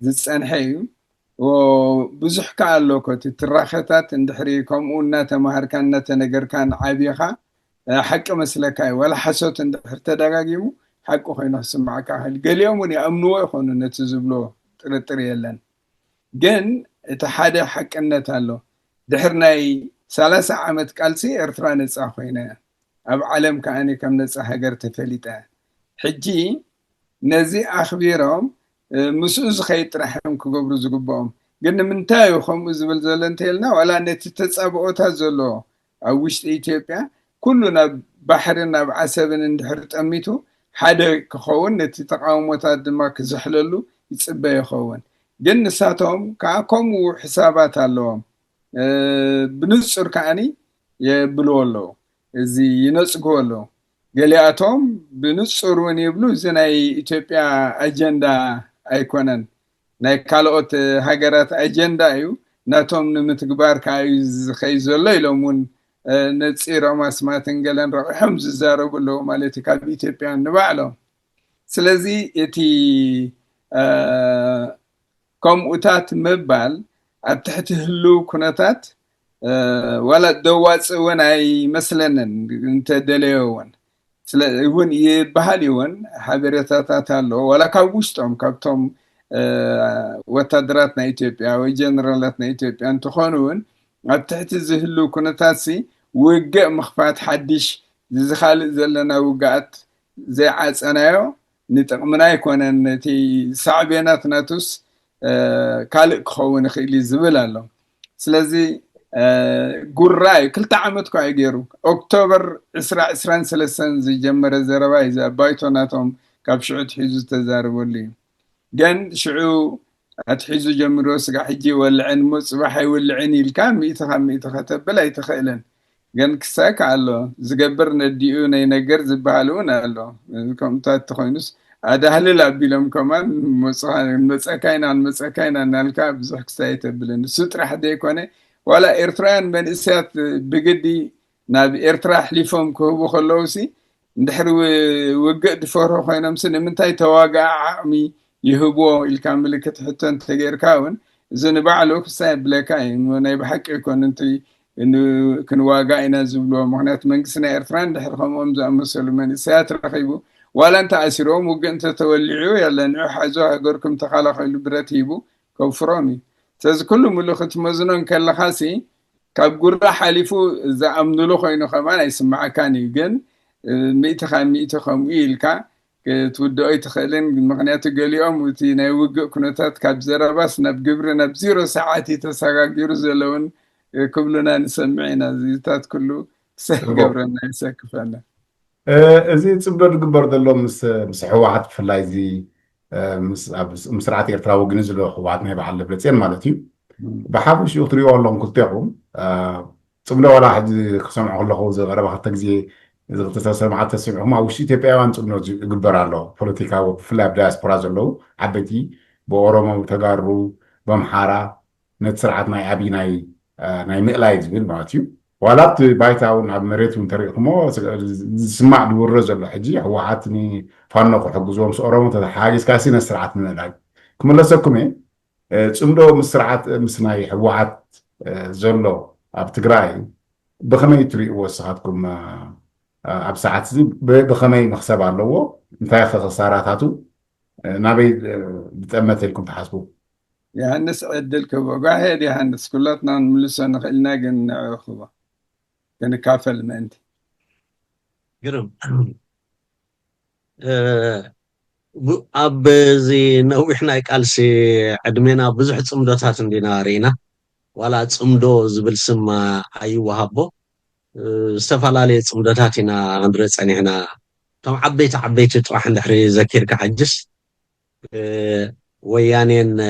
زنحي وبزح كالو كنت تراختات اندحري كمونا تمهر كان نتنجر كان عابيخا حق مسلكاي ولا حسوت اندحر تدقاقيمو حقو خينو سمعك هل قال يومني أمنو يخونو نتزبلو ترطري يلن جن اتحادي حق النتالو دحرناي 3 عامت قالسي ارترا نصا خوينا اب عالم كاني كم نصا هاجر تفليتا حجي نزي اخبيرهم مسوز خيط رحم كغبرو زغبهم جن منتايو خم زبل زلنتيلنا ولا نت تصابوتا زلو اوشت ايثيوبيا كلنا بحرنا بعسبن اندحر طميتو حدا كخون نت تقاوموتا دما كزحللو يصبى يخون جن ساتهم كاكم وحسابات اللهم بنصر كاني يبلولو زي ينصقولو قالياتهم بنصر وين يبلو زناي إثيوبيا أجندا أيكونن ناي كالوت هاجرات أجندا يو ناتهم نمتقبار كايز خيزولو يلومون نتصيرو ما سماتن قالن حمز زارو له مالتي كاب إثيوبيا نبعلو سلازي يتي كم أتات مبال أبتحت هلو كنتات ولا دوات وناي مثلا انت دليون يون يبهال يون حبرتات هلو ولا كاوشتهم كابتم وتدراتنا إثيوبيا وجنرالاتنا إثيوبيا انتو خونون أبتحت زهلو كنتاتسي وقع مخفات حدش زي خالق زلنا وقعت زي عاس أنايو نتقمنا يكون تي صعبينات ناتوس كالق خون خيلي زبل الله سلازي قراي كل تعمدكو عيقيرو أكتوبر 2023 زي جمر الزرباي زي بايتوناتهم كاب شعو تحيزو تزاربو لي جن شعو هتحيزو جمرو سقا حجي والعين مصباحي والعين الكام ميتخا تبلا يتخيلن جن كساك على زقبرنا الديون ينقر زبالون الله كم تخينوس هذا هل لعبيلهم كمان مسكاين نالكا بزح كسايته بلن ستر حدا يكونه ولا إيرتران من إسات بجدي ناب إيرترا حليفهم كهو خلوسي ندحر وقد فورو خينا مسن من تاي تواقع عمي يهبو الكامل كتحتى انت غير كاون زين بعلو كساي بلاكاين وانا بحق يكون انت انه كن واقعنا زبلو مهنات منقسنا إيرتران دحر خموم زي مسلمان إسات رخيبو ولا انت اسيروم وقنت تولعوا يلا نعو حاجوها قركم تخالق البراتيبو كوفروني تاز كل ملوخت مزنون كلا خاسي كاب قرى حالفو اذا امنلو خينو خمان يسمع كان يقن ميتخام إيلكا تودو اي تخيلين مغنياتو قليوم وتينا يوقع كنوتات كاب زراباس ناب قبرنا بزيرو ساعاتي تساقا قيرو زلون كبلنا نسمعنا زيتات كله تساق قبرنا يساكفانا እዚ ፅምዶ ዝግበር ዘሎ ምስ ሕወሓት ብፍላይ እዚ مسرعة إرترا وجنزلوا حواتنا يبعل بلتين مالتي بحافش يطريوا الله كلتهم صمنا ولا حد سمع الله هو زي غرابة حتى زي إذا تسمع مع تسمع هم أوشي تبقى وان صمنا جبر الله بوليتيكا وفلاب دياسبورا زلوا عبتي بأوروما وتجارو بمحارة نتسرعتنا أبي ناي مقلايز بين مالتي ولات بايتاون عب مريت ونتريق مو سمع دور رجل حجي هو عاتني فانق وحجزهم سأرام تحاجز كاسي نسرعت من العب كم لسكم إيه تسمدو مسرعت مسناي حوعت زلو أب تجراي بخمي تري وسعتكم أب ساعات بخمي مخسب على لو انتهى خسارات هاتو نبي بتأمت لكم تحاسبوا يا هندس عدلك وقاعد يا هندس كلاتنا نملسنا نخلنا جن أخوة كان كافل ما أنت قرب أبزي نوحنا يقالسي عدمنا بزح صمدوتات ندينا رينا ولا صمدو زبل سما أي وهابو استفعلالي صمدوتاتنا ندرس عنينا طبعا عبيت تروح ندحري ذكيرك حجس ويانين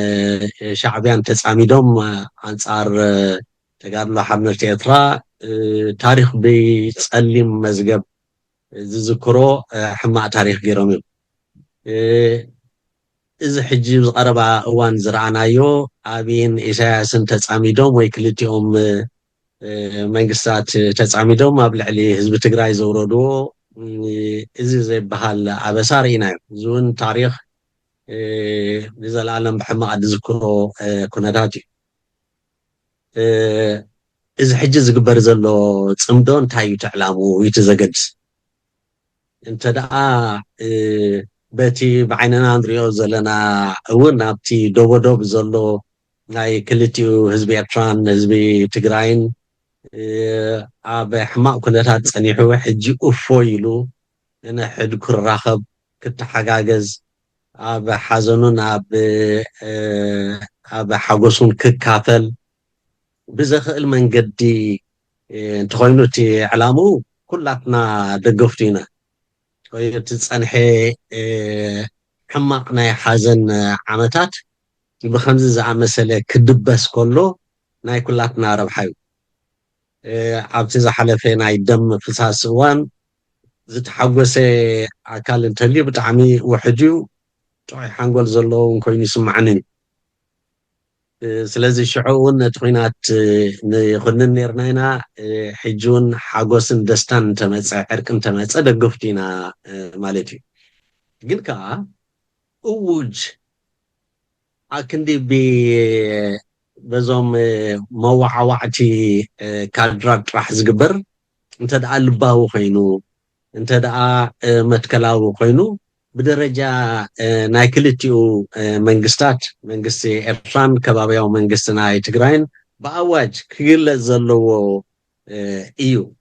شعبيان تسعميدهم أنصار تقابلوا حملة إطراء تاريخ بيتسلم مزقب ذكروا حماء تاريخ جيروميو إذا حجي أربع أوان زرعنايو أبين إساسن تسعميدهم ويكلتهم منقصات تسعميدهم قبل عليه حزب تقراي زوردو إذا زي بحال عبسارينا زون تاريخ إذا العالم بحماء ذكروا كناداتي إذا حجي زقبر زلو تصمدون تايو تعلموا ويتزقدس انت دعا باتي بعيننا اندريو زلنا اول نابتي دوب زلو ناي كلتيو حزبي اتران حزبي تግራይን اب حماق كنتات صنيحو حجي افويلو انا حد كراخب كتحغاغز اب حزنون اب حغوسون ككافل بزخل منقدي انت خوينوتي علامو كلاتنا دغفتينا ويتصنحي حماق ناي حزن عمتات بخمس زعمسله كدبس كله ناي كلاتنا ربحايو عبتي زحلفه ناي دم فساس وان زتحوسه اكل انتلي بتعمي وحديو طوي حنقول زلو كوين يسمعني ስለዚህ ሽዑውን ትኺናት ንኹንን ነርናይና ሕጁን ሓጎስን ደስታን ተመጸ ዕርቅን ተመጸ ደገፍቲና ማለት እዩ ግን ከዓ እውጅ አክንዲ በዞም መዋዕዋዕቲ ካድራ ጥራሕ ዝግበር እንተ ደኣ ልባዊ ኮይኑ እንተ ደኣ መትከላዊ ኮይኑ بدرجة نايكلتيو منجستات منجستي إرفان كبابيو منجستنا تግራይን بأواج كيل زلو إيو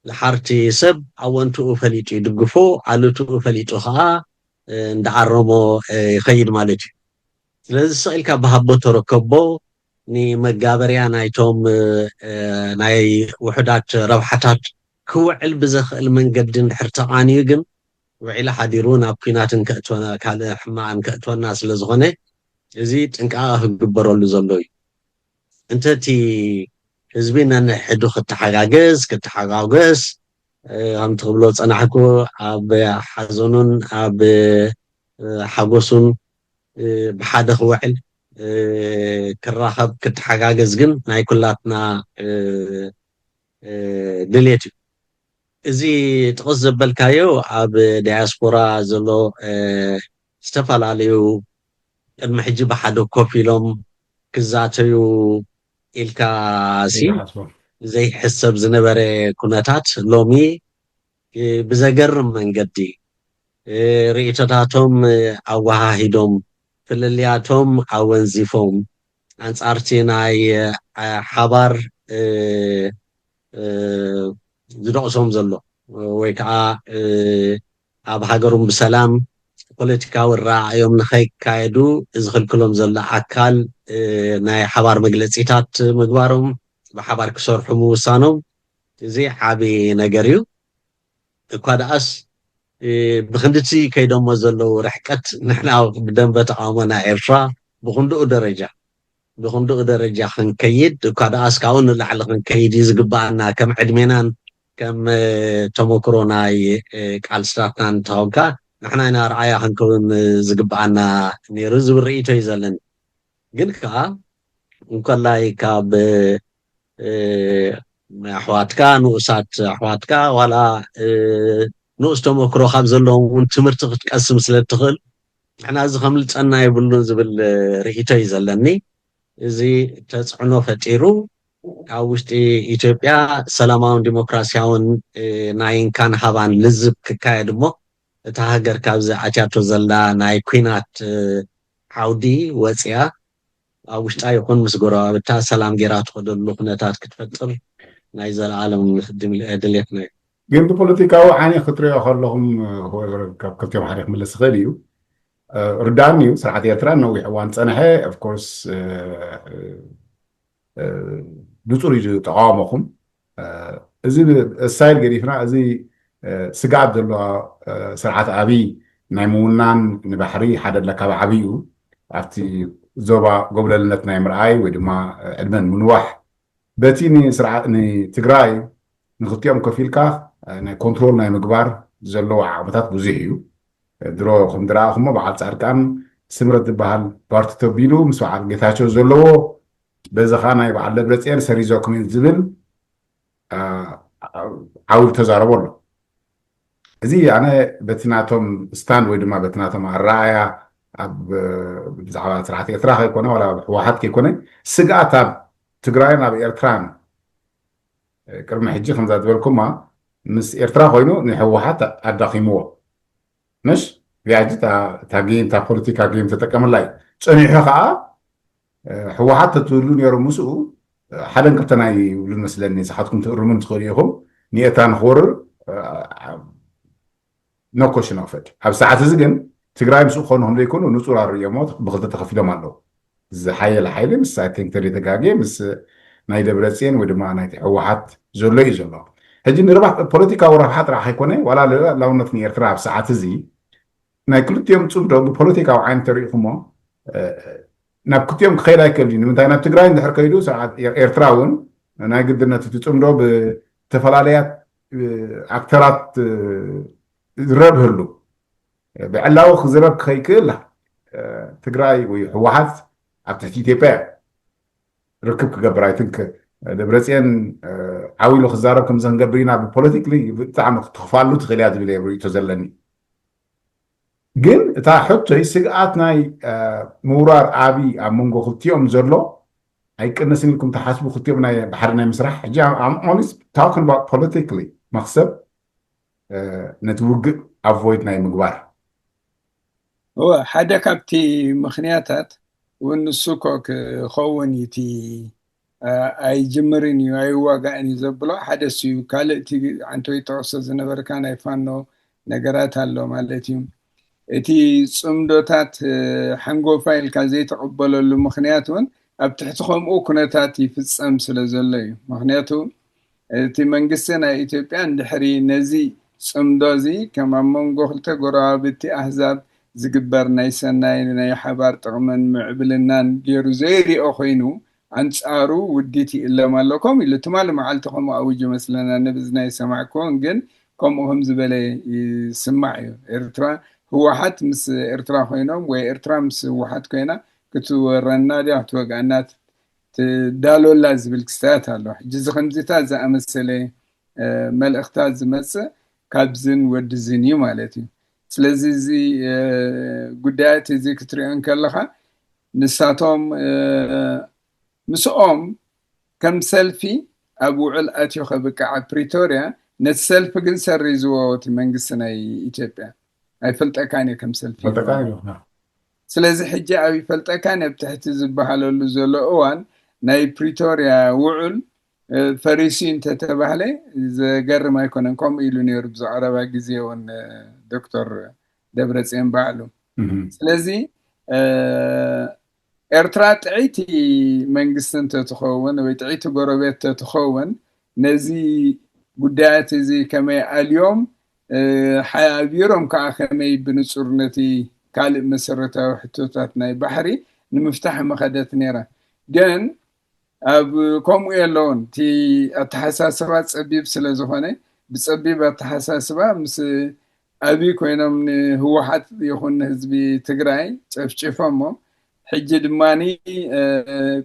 لحارتي سب أوانتو فليتو يدقفو علوتو فليتو خا ندعرمو يخيد مالتي لذي سئل كبهبو تركبو ني مقابريا نايتوم ناي وحدات روحتات كوعل بزخ المنقدن حرتقاني يقن وعلى حديرون أبقيناتن كأتونا كالي حماعن كأتونا سلزغني يزيد انك قبروا اللي زلوي انت تي حزبين ان حدو كتحقاقز هم تقبلوت انا حكو اب حزنون اب حقوسون بحادخ وعل كراخب كتحقاقز جن ناي كلاتنا دليتو إذا تغزب بالكايو عب دياسبورا زلو استفال عليو المحجي بحدو كوفيلوم كزاتيو إلكاسي زي حسب زنبري كوناتات لومي بزاقر من قدي رئيتاتهم عواهيدوم فللياتهم عوانزيفوم أنصارتيناي حبار ዝደቕሶም ዘሎ ወይ ከዓ ኣብ ሃገሮም ብሰላም ፖለቲካዊ ራዕዮም ንኸይካየዱ ዝኽልክሎም ዘሎ ኣካል ናይ ሓባር መግለፂታት ምግባሮም ብሓባር ክሰርሑ ምውሳኖም እዚ ዓብዪ ነገር እዩ እኳ ደኣስ بخندتي كيدوم مزلو رحكت نحنا بدن بتعاملنا إيرترا بخندق درجة خنكيد وكذا أسكاون اللي على خنكيد يزقبعنا كم عدمنا كم تموكرونا قال ستاتنا توقع نحنا هنا رعايا خنكون زقبعنا نيرز وريتو يزلن قلك وكلاي كاب أحواتك نوسات أحواتك ولا نوس تموكرو خبز اللهم وانتمرت تقسم سلتخل احنا از خملت أنا يبلون زبل ريتو يزلني زي تسعنو فتيرو أوشتي إثيوبيا سلاماون ديمقراسياون ناين كان هابان لزب كايدمو تهاجر كابز أشاتو زلا ناي كوينات عودي وسيا أوشتا يكون مسجورا بتا سلام جيرات خدل لقناتات كتفتر ناي زل عالم نخدم الأدليتنا ግን ብፖለቲካዊ ዓኒ ክትሪኦ ከለኹም ካብ ክልቲኦም ሓደ ክምለስ ክኽእል እዩ ርዳእኒ እዩ ስርዓት ኤርትራ ነዊሕ እዋን ፀንሐ ኦፍኮርስ ንፁር እዩ ተቃወመኹም እዚ እሳይል ገዲፍና እዚ ስጋት ዘለዎ ስርዓት ኣብይ ናይ ምውናን ንባሕሪ ሓደ ለካብ ዓብይ እዩ ኣብቲ ዞባ ጎብለልነት ናይ ምርኣይ ወይ ድማ ዕድመን ምንዋሕ በቲ ንትግራይ ንክልቲኦም ከፍ ኢልካ ናይ ኮንትሮል ናይ ምግባር ዘለዎ ዓቕምታት ብዙሕ እዩ ድሮ ከም ድረኣኹሞ በዓል ፃድቃን ስምረት ዝበሃል ፓርቲ ተቢሉ ምስ በዓል ጌታቸው ዘለዎ በዚ ኸ ናይ በዓል ደብረፅዮን ሰሪዞኩም እዩ ዝብል ዓውል ተዛረቦ ኣሎ እዚ ኣነ በቲ ናቶም ስታንድ ወይ ድማ በቲ ናቶም ኣረኣያ ኣብ ብዛዕባ ስርዓት ኤርትራ ከይኮነ ዋላ ሕወሓት ከይኮነ ስግኣት ኣብ ትግራይን ኣብ ኤርትራን ቅድሚ ሕጂ ከምዛ ዝበልኩማ ምስ ኤርትራ ኮይኑ ንሕወሓት ኣዳኺምዎ مش بيعجي تا جيم تا بوليتيكا جيم تتكمل صنيحه خا هو حتى تقولون يا رمسو حدا كتناي ولن مسلني صحتكم تقرمون تخريهم نيتان خور نو كوشن اوف ات اب ساعات زين تግራይ مسو خونهم ليكونوا نصور اليموت بغلط تخفيلهم አለው زحيل حيل مس اي ثينك تري تጋጌ مس ናይ ደብረጽዮን ወይ ድማ ናይ ሕወሓት ዘሎ እዩ ዘሎ ሕጂ ንርባሕ ፖለቲካዊ ረብሓት ጥራሕ ኣይኮነ ዋላ ላውነት ንኤርትራ ኣብ ሰዓት እዚ ናይ ክልቲኦም ፅምዶ ብፖለቲካዊ ዓይነት ተሪኢኹሞ ናብ ክልቲኦም ክኸይድ ኣይክእልዩ ንምንታይ ናብ ትግራይ እንድሕር ከይዱ ሰዓት ኤርትራ እውን ናይ ግድነት እቲ ፅምዶ ብተፈላለያት ኣክተራት ዝረብህሉ ብዕላዊ ክዝረብ ክኸይክእል ትግራይ ወይ ሕወሓት ኣብ ትሕቲ ኢትዮጵያ ርክብ ክገብር ኣይትንክ ደብረጽዮን ዓዊሉ ክዛረብ ከም ዘንገብሪና ብፖለቲክሊ ብጣዕሚ ክትኽፋሉ ትኽእል እያ ዝብል ርኢቶ ዘለኒ ግን እታ ሕቶይ ስግኣት ናይ ምውራር ዓብይ ኣብ መንጎ ክልቲኦም ዘሎ ኣይቅነስን ኢልኩም ተሓስቡ ክልቲኦም ናይ ባሕሪ ናይ ምስራሕ ሕጂ only talking about politically መክሰብ ነቲ ውግእ ኣቮይድ ናይ ምግባር هو ሓደ ካብቲ ምኽንያታት ونسوك خون يتي اي جمرين يو اي واقعني زبلو حدث يو كالتي عنتو يتوسط زنبر كان يفانو نقرات هالو مالتيم اتي صمدوتات حنقو فايل كازي تقبلو اللو مخنياتون ابتحتخوم او كنتاتي في السمس لزلي مخنياتو اتي منقسنا ايتوبيان دحري نزي صمدوزي كما منقو خلتا قرابتي احزاب زقبر نايسناي ناي حبار طغمن معبلنان غيرو زيري او خينو انصارو وديتي الا مالكم اللي تمال معلتكم اوجه مثلا نبزنا يسمعكم جن كم هم زبله يسمعوا ارترا هو حت مس ارترا خينهم وارترا مس وحد كينا كتورنا دي توقعنات تدالو لازم بالكستات الله جزء خمزتا ز امثله ملختات زمس كابزن ودزني مالتي ስለዚህ እዚ ጉዳያት እዚ ክትሪኦን ከለኻ ንሳቶም ምስኦም ከም ሰልፊ ኣብ ውዕል ኣትዮ ከብቃዕ ፕሪቶርያ ነቲ ሰልፊ ግን ሰሪዝዎ እቲ መንግስቲ ናይ ኢትዮጵያ ኣይፈልጠካን እየ ከም ሰልፊ ስለዚ ሕጂ ኣብ ይፈልጠካን ኣብ ትሕቲ ዝበሃለሉ ዘሎ እዋን ናይ ፕሪቶርያ ውዕል ፈሪሲ እንተተባህለ ዘገርም ኣይኮነን ከምኡ ኢሉ ነይሩ ብዛዕባ ግዜ እውን دكتور دبرጽዮን ባዕሉ ስለዚ ኤርትራ ጥዒቲ መንግስትን ተትኸውን ወይ ጥዒቲ ጎረቤት ተትኸውን ነዚ ጉዳያት እዚ ከመይ ኣልዮም حيابيرهم كأخمي بنصورنتي كالب مسرتها وحتوتاتنا بحري نمفتح مخدات نيرا جن أب كم يلون تي التحساسات سبيب سلزهونه بسبب التحساسات مس أبي كوينا من هو حتى يخون حزبي تجراي تفشفهم حج دماني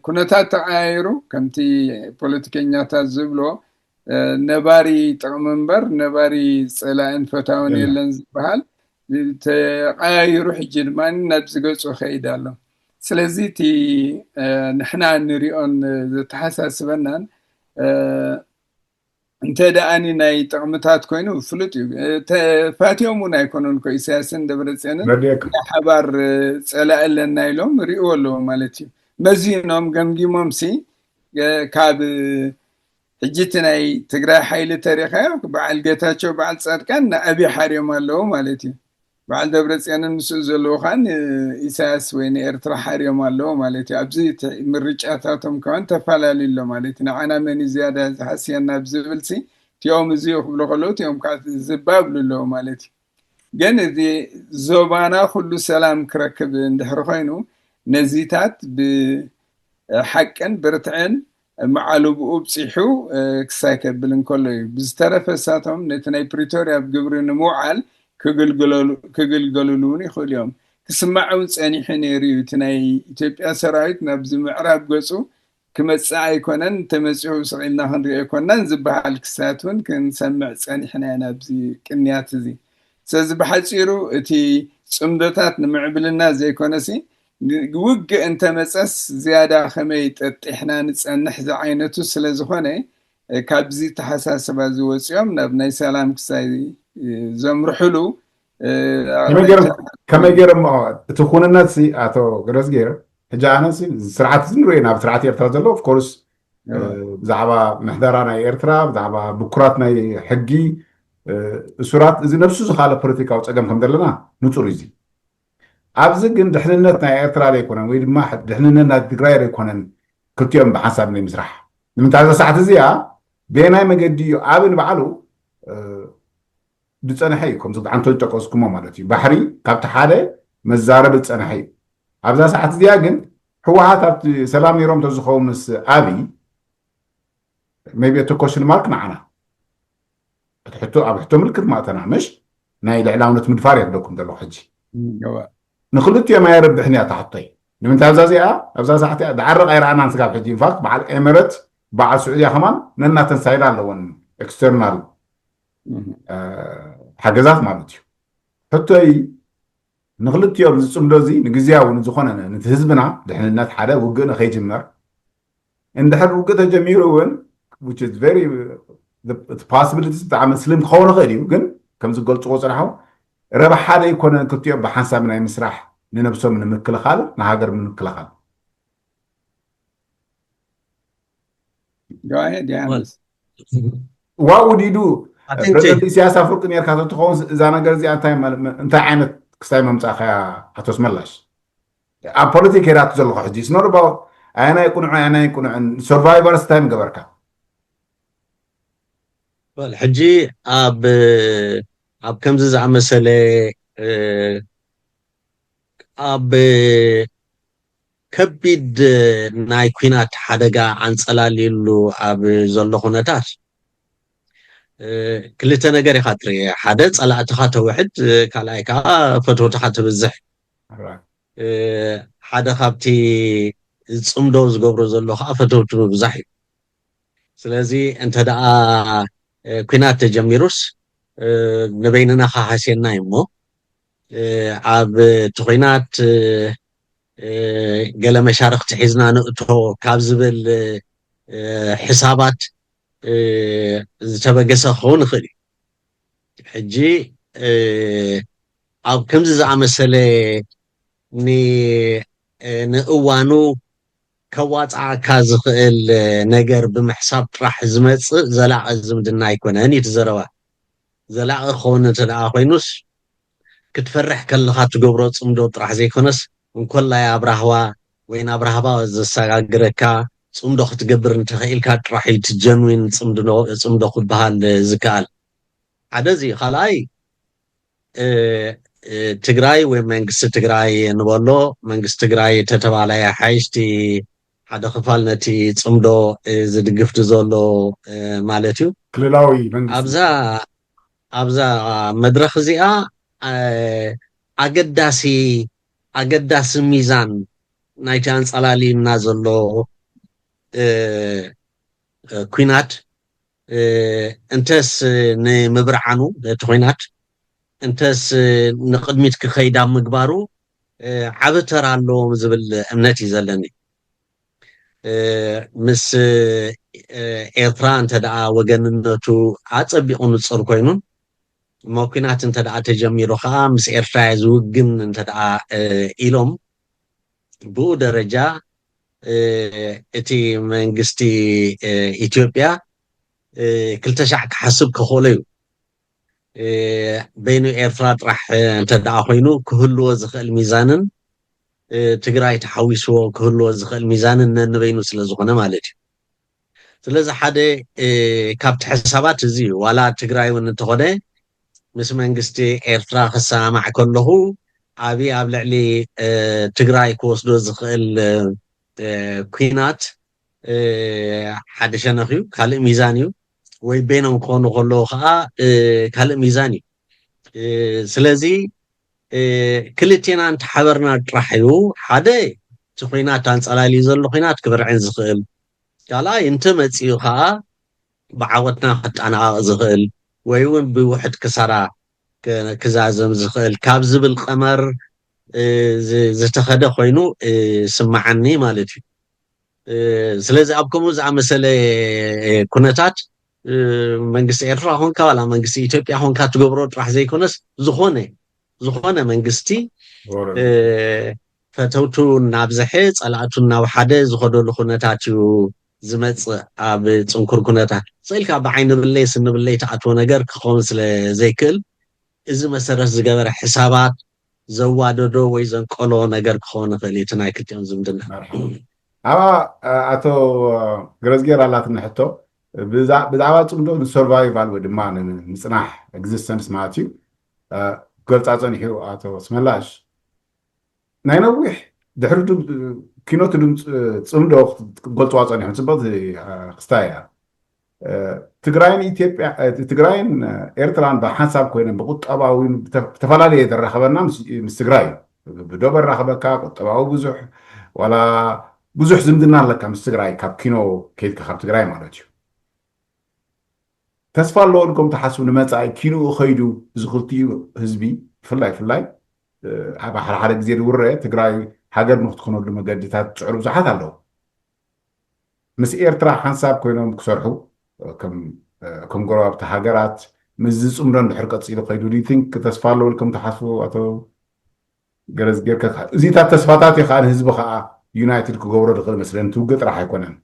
كنتات تعايرو كمتي بوليتيكينيات زبلو نباري تغمنبر نباري سلاين فتاون يلن زبال تعايرو حج دماني نبزقوش وخيدالو سلازي تي نحنا نريون تحساس بنان انت داني ناي تقمتات كوينو فلوتيو فاتيومو ناي كونون كو اساسن دبرصينن حبار صلا لنا يلوم ريولو مالتي مزينوم غمغيموم سي كاب حجتناي تግራይ حيل تاريخا بعل جيتاچو بعل صدقان ابي حريم الله مالتي بعل دبرصينن مسو زلو خان اساس وين ارترا حريم الله مالتي ابزي مرጫታቶም كون تفلاليلو مالتي انا من زياده حسينا بزبلسي تيوم زيو خلوت يوم كات زبابلو مالتي جن دي زوبانا كل سلام كركب اندحر خينو نزيتات بحقن برتعن معلو بصيحو كساكب بلن كله بزترف ساتهم نتناي بريتوريا بجبرن موعل كجلجلوني كل يوم تسمعون ثاني حنيريو تناي إثيوبيا سرايت نبز معراب قصو كمصاع يكونن تمصيو سعينا هنري يكونن زبحال كساتون كنسمع ثاني حنا بزي قنيات زي سز بحصيرو اتي صمدتات نمعبلنا زي كونسي وق انت مصص زياده خميت احنا نصنح ز عينتو سلازخونه كابزي تحساسب زوصيوم نبناي سلام كساي زمرحلو كما يجرم تكون الناس اتو غرزغير حجانسي سرعات زنرينا بسرعات يرترا زلو اوف كورس زعبا محضرانا يرترا زعبا بكراتنا حقي سرعات زي نفسه زخاله بوليتيكا وصقم كم دلنا نصور يزي ابز ግን ድሕንነትና ኤርትራ ላይ ይኮነን ወይ ድማ ድሕንነትና ትግራይ ላይ ይኮነን ክልቲኦም ብሓሳብ ናይ ምስራሕ ንምንታይ ዛ ሰዓት እዚኣ ብናይ መገዲ እዩ ኣብን በዓሉ ብፀንሐ እዩ ከምዚ ብዓንቶ ጠቀስኩሞ ማለት እዩ ባሕሪ ካብቲ ሓደ መዛረብ ፀንሐ እዩ ኣብዛ ሰዓት እዚኣ ግን ሕወሓት ኣብቲ ሰላም ነይሮም ተዝኸው ምስ ኣብይ maybe to question mark ንዓና ሕቶ ኣብ ሕቶ ምልክት ማእተና ምሽ ናይ ልዕላውነት ምድፋር የብለኩም ዘሎ ሕጂ نخلطي ما يربحني أتحطي لمن تازازيا أبزاز حتى دعرق إيران عن سقاف حجين فقط مع الإمارات مع السعودية كمان ننا تنسايدان لون external حجزات مالتيو حتى نخلطي يوم زمدوزي نجزيا ونزخونا نتهزبنا دحين الناس حدا وجنا خيج النار إن دحين وجدها جميل وين which is very the possibilities تعمل سلم خون غيري وجن كم زقول تقول صراحة ربح حدا يكون كتير بحسب من المسرح ننبسو من المكلخال نهاجر من المكلخال. Go ahead, yeah. What would you do? President السياسة أفريقيا نيركاتو تخون زانا جرزي أنت عينت كستايم متأخيا هتسملاش. A politics هي راتو زلوا حدي. It's not about أنا يكون عن survivors time قبركا. والحجي أب كم زعم مسألة أب كبيد نايكوينات حدقة عن صلاليلو أب زلو خونتات كلتا نقري خاطري حدث على أتخاته واحد كالايكا فتو تخاته بالزح حدا خابتي صمدوز قبرو زلو فتو تبو بزحي سلازي انت دا كوينات تجميروس نبيننا حاسينا يمو عاب تخينات قال مشارق تحيزنا نقطو كابزبل حسابات تبقى خون خلي حجي عاب كم زعم مسألة ني نقوانو كواتع كازخ النجر بمحساب راح زمت زلع زمدنا يكون هني تزروا زلع خون تلع خينوس كتفرح كل خات جبرات صمدو راح زي كونس ونكل يا أبرهوا وين أبرهوا زساقركا صمدو تجبر انت خيل كات راح يتجنون صمدو خد بهال زكال عدا زي خلاي ትግራይ ወይ መንግስቲ ትግራይ ንበሎ መንግስቲ ትግራይ ተተባላይ ሓይሽቲ ሓደ ክፋል ነቲ ጽምዶ ዝድግፍቲ ዘሎ ማለት እዩ ክልላዊ መንግስቲ ኣብዛ መድረኽ እዚኣ ኣገዳሲ ሚዛን ናይቲ ኣንጸላሊና ዘሎ ኩናት እንተስ ንምብርዓኑ እቲ ኩናት እንተስ ንቅድሚት ክኸይዳ ምግባሩ ዓብ ተራ ኣለዎ ዝብል እምነት እዩ ዘለኒ ምስ ኤርትራ እንተደኣ ወገንነቱ ኣጸቢቑ ንጹር ኮይኑን ኩናት እንተደኣ ተጀሚሩ ከዓ ምስ ኤርትራ ዝውግን እንተደኣ ኢሎም ብኡ ደረጃ እቲ መንግስቲ ኢትዮጵያ 200 ክሓስብ ክኽእሎ እዩ በይኑ ኤርትራ ጥራሕ እንተደኣ ኮይኑ ክህልዎ ዝኽእል ሚዛንን ትግራይ ተሓዊስዎ ክህልዎ ዝኽእል ሚዛንን ነንበይኑ ስለ ዝኾነ ማለት እዩ ስለዚ ሓደ ካብቲ ሕሳባት እዚ ዋላ ትግራይ እውን እንተኾነ ምስ መንግስቲ ኤርትራ ክሰማማዕ ከለኹ ዓብዪ ኣብ ልዕሊ ትግራይ ክወስዶ ዝኽእል ኩናት ሓደ ሸነኽ እዩ ካልእ ሚዛን እዩ ወይ በይኖም ክኾኑ ከለዉ ከዓ ካልእ ሚዛን እዩ ስለዚ ክልቴና እንተሓበርና ጥራሕ እዩ ሓደ እቲ ኩናት ኣንጸላልዩ ዘሎ ኩናት ክብርዕን ዝኽእል ካልኣይ እንተመፂኡ ከዓ ብዓወትና ክጠናቐቕ ዝኽእል ወይ እውን ብውሕድ ክሳራ ክዛዘም ዝኽእል ካብ ዝብል ቀመር ዝተኸደ ኮይኑ ስማዓኒ ማለት እዩ ስለዚ ኣብ ከምኡ ዝኣመሰለ ኩነታት መንግስቲ ኤርትራ ኾንካ ዋላ መንግስቲ ኢትዮጵያ ኾንካ ትገብሮ ጥራሕ ዘይኮነስ ዝኾነ መንግስቲ ፈተውቱ እናብዝሐ ጸላእቱ እናውሓደ ዝኸደሉ ኩነታት እዩ ዝመጽእ ኣብ ጽንኩር ኩነታት ስኢልካ ብዓይኒ ብለይ ስንብለይ ተኣትዎ ነገር ክኸውን ስለ ዘይክእል እዚ መሰረት ዝገበረ ሕሳባት ዘዋደዶ ወይ ዘንቀሎ ነገር ክኸውን ይኽእል እቲ ናይ ክልቲኦም ዝምድና ኣባ ኣቶ ገረዝጌር ኣላትና ሕቶ ብዛዕባ ጽምዶ ንሰርቫይቫል ወይ ድማ ንጽናሕ ኤግዚስተንስ ማለት እዩ ገልጻ ጸኒሑ ኣቶ ስመላሽ ናይ ነዊሕ ድሕሪ ኪኖት ጽምዶ ገልጽዋ ጸኒሑ ጽቡቕ ክስታይ እያ ትግራይን ኤርትራን ብሓንሳብ ኮይነን ብቁጠባዊ ተፈላለየ ተራኸበና ምስ ትግራይ ብዶብ ኣራኸበካ ቁጠባዊ ብዙሕ ዋላ ብዙሕ ዝምድና ኣለካ ምስ ትግራይ ካብ ኪኖ ከይድካ ካብ ትግራይ ማለት እዩ ተስፋ ኣለዎ ንኩም ተሓስቡ ንመጻኢ ኪንኡ ኸይዱ ዝኽልቲኡ ህዝቢ ፍላይ ኣብ ሓደ ግዜ ዝውረየ ትግራይ ሃገር ንክትኮነሉ መገድታት ፅዕሩ ብዙሓት ኣለዉ ምስ ኤርትራ ሓንሳብ ኮይኖም ክሰርሑ ከም ጎረባብቲ ሃገራት ምስ ዝፅምዶ እንድሕር ቀፂሉ ኸይዱ ዲቲንክ ተስፋ ኣለዎ ኢልኩም ተሓስቡ ኣቶ ገረዝጌር እዚታት ተስፋታት እዩ ከዓ ንህዝቢ ከዓ ዩናይትድ ክገብሮ ዝኽእል መስለን ትውግእ ጥራሕ ኣይኮነን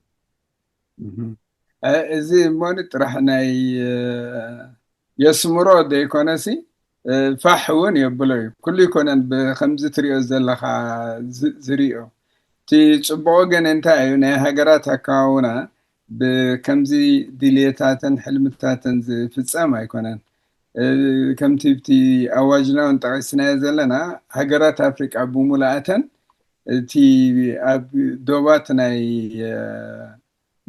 እዚ እሞኒ ጥራሕ ናይ የስምሮ ደይኮነሲ ፋሕ እውን የብሎ እዩ ኩሉ ይኮነን ብከምዚ ትሪኦ ዘለካ ዝሪኦ እቲ ፅቡቅ ግን እንታይ እዩ ናይ ሃገራት ኣከባቡና ብከምዚ ድልየታትን ሕልምታትን ዝፍፀም ኣይኮነን ከምቲ ብቲ ኣዋጅና እውን ጠቂስናዮ ዘለና ሃገራት ኣፍሪቃ ብሙላእተን እቲ ኣብ ዶባት ናይ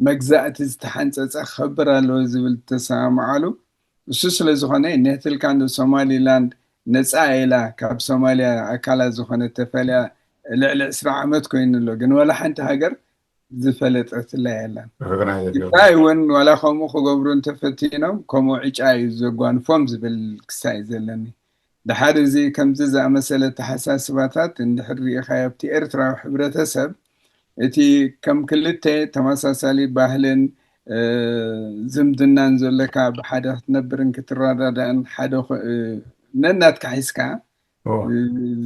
መግዛእቲ ዝተሓንፀፀ ክኸብር ኣለዎ ዝብል ተሰማምዓሉ እሱ ስለ ዝኾነ ነትልካ ሶማሊላንድ ነፃ ኢላ ካብ ሶማልያ ኣካላት ዝኾነ ተፈልያ ልዕሊ 20 ዓመት ኮይኑ ኣሎ ግን ወላ ሓንቲ ሃገር ዝፈለጠትላ የለን እንታይ እውን ወላ ከምኡ ክገብሩ እንተፈቲኖም ከምኡ ዕጫ እዩ ዘጓንፎም ዝብል ክሳይ ዘለኒ ድሓር እዚ ከምዚ ዝኣመሰለ ተሓሳስባታት እንድሕር ሪኢኻዮ ኣብቲ ኤርትራዊ ሕብረተሰብ እቲ ከም ክልተ ተመሳሳሊ ባህልን ዝምድናን ዘለካ ብሓደ ክትነብርን ክትረዳዳእን ሓደ ነናትካ ሒዝካ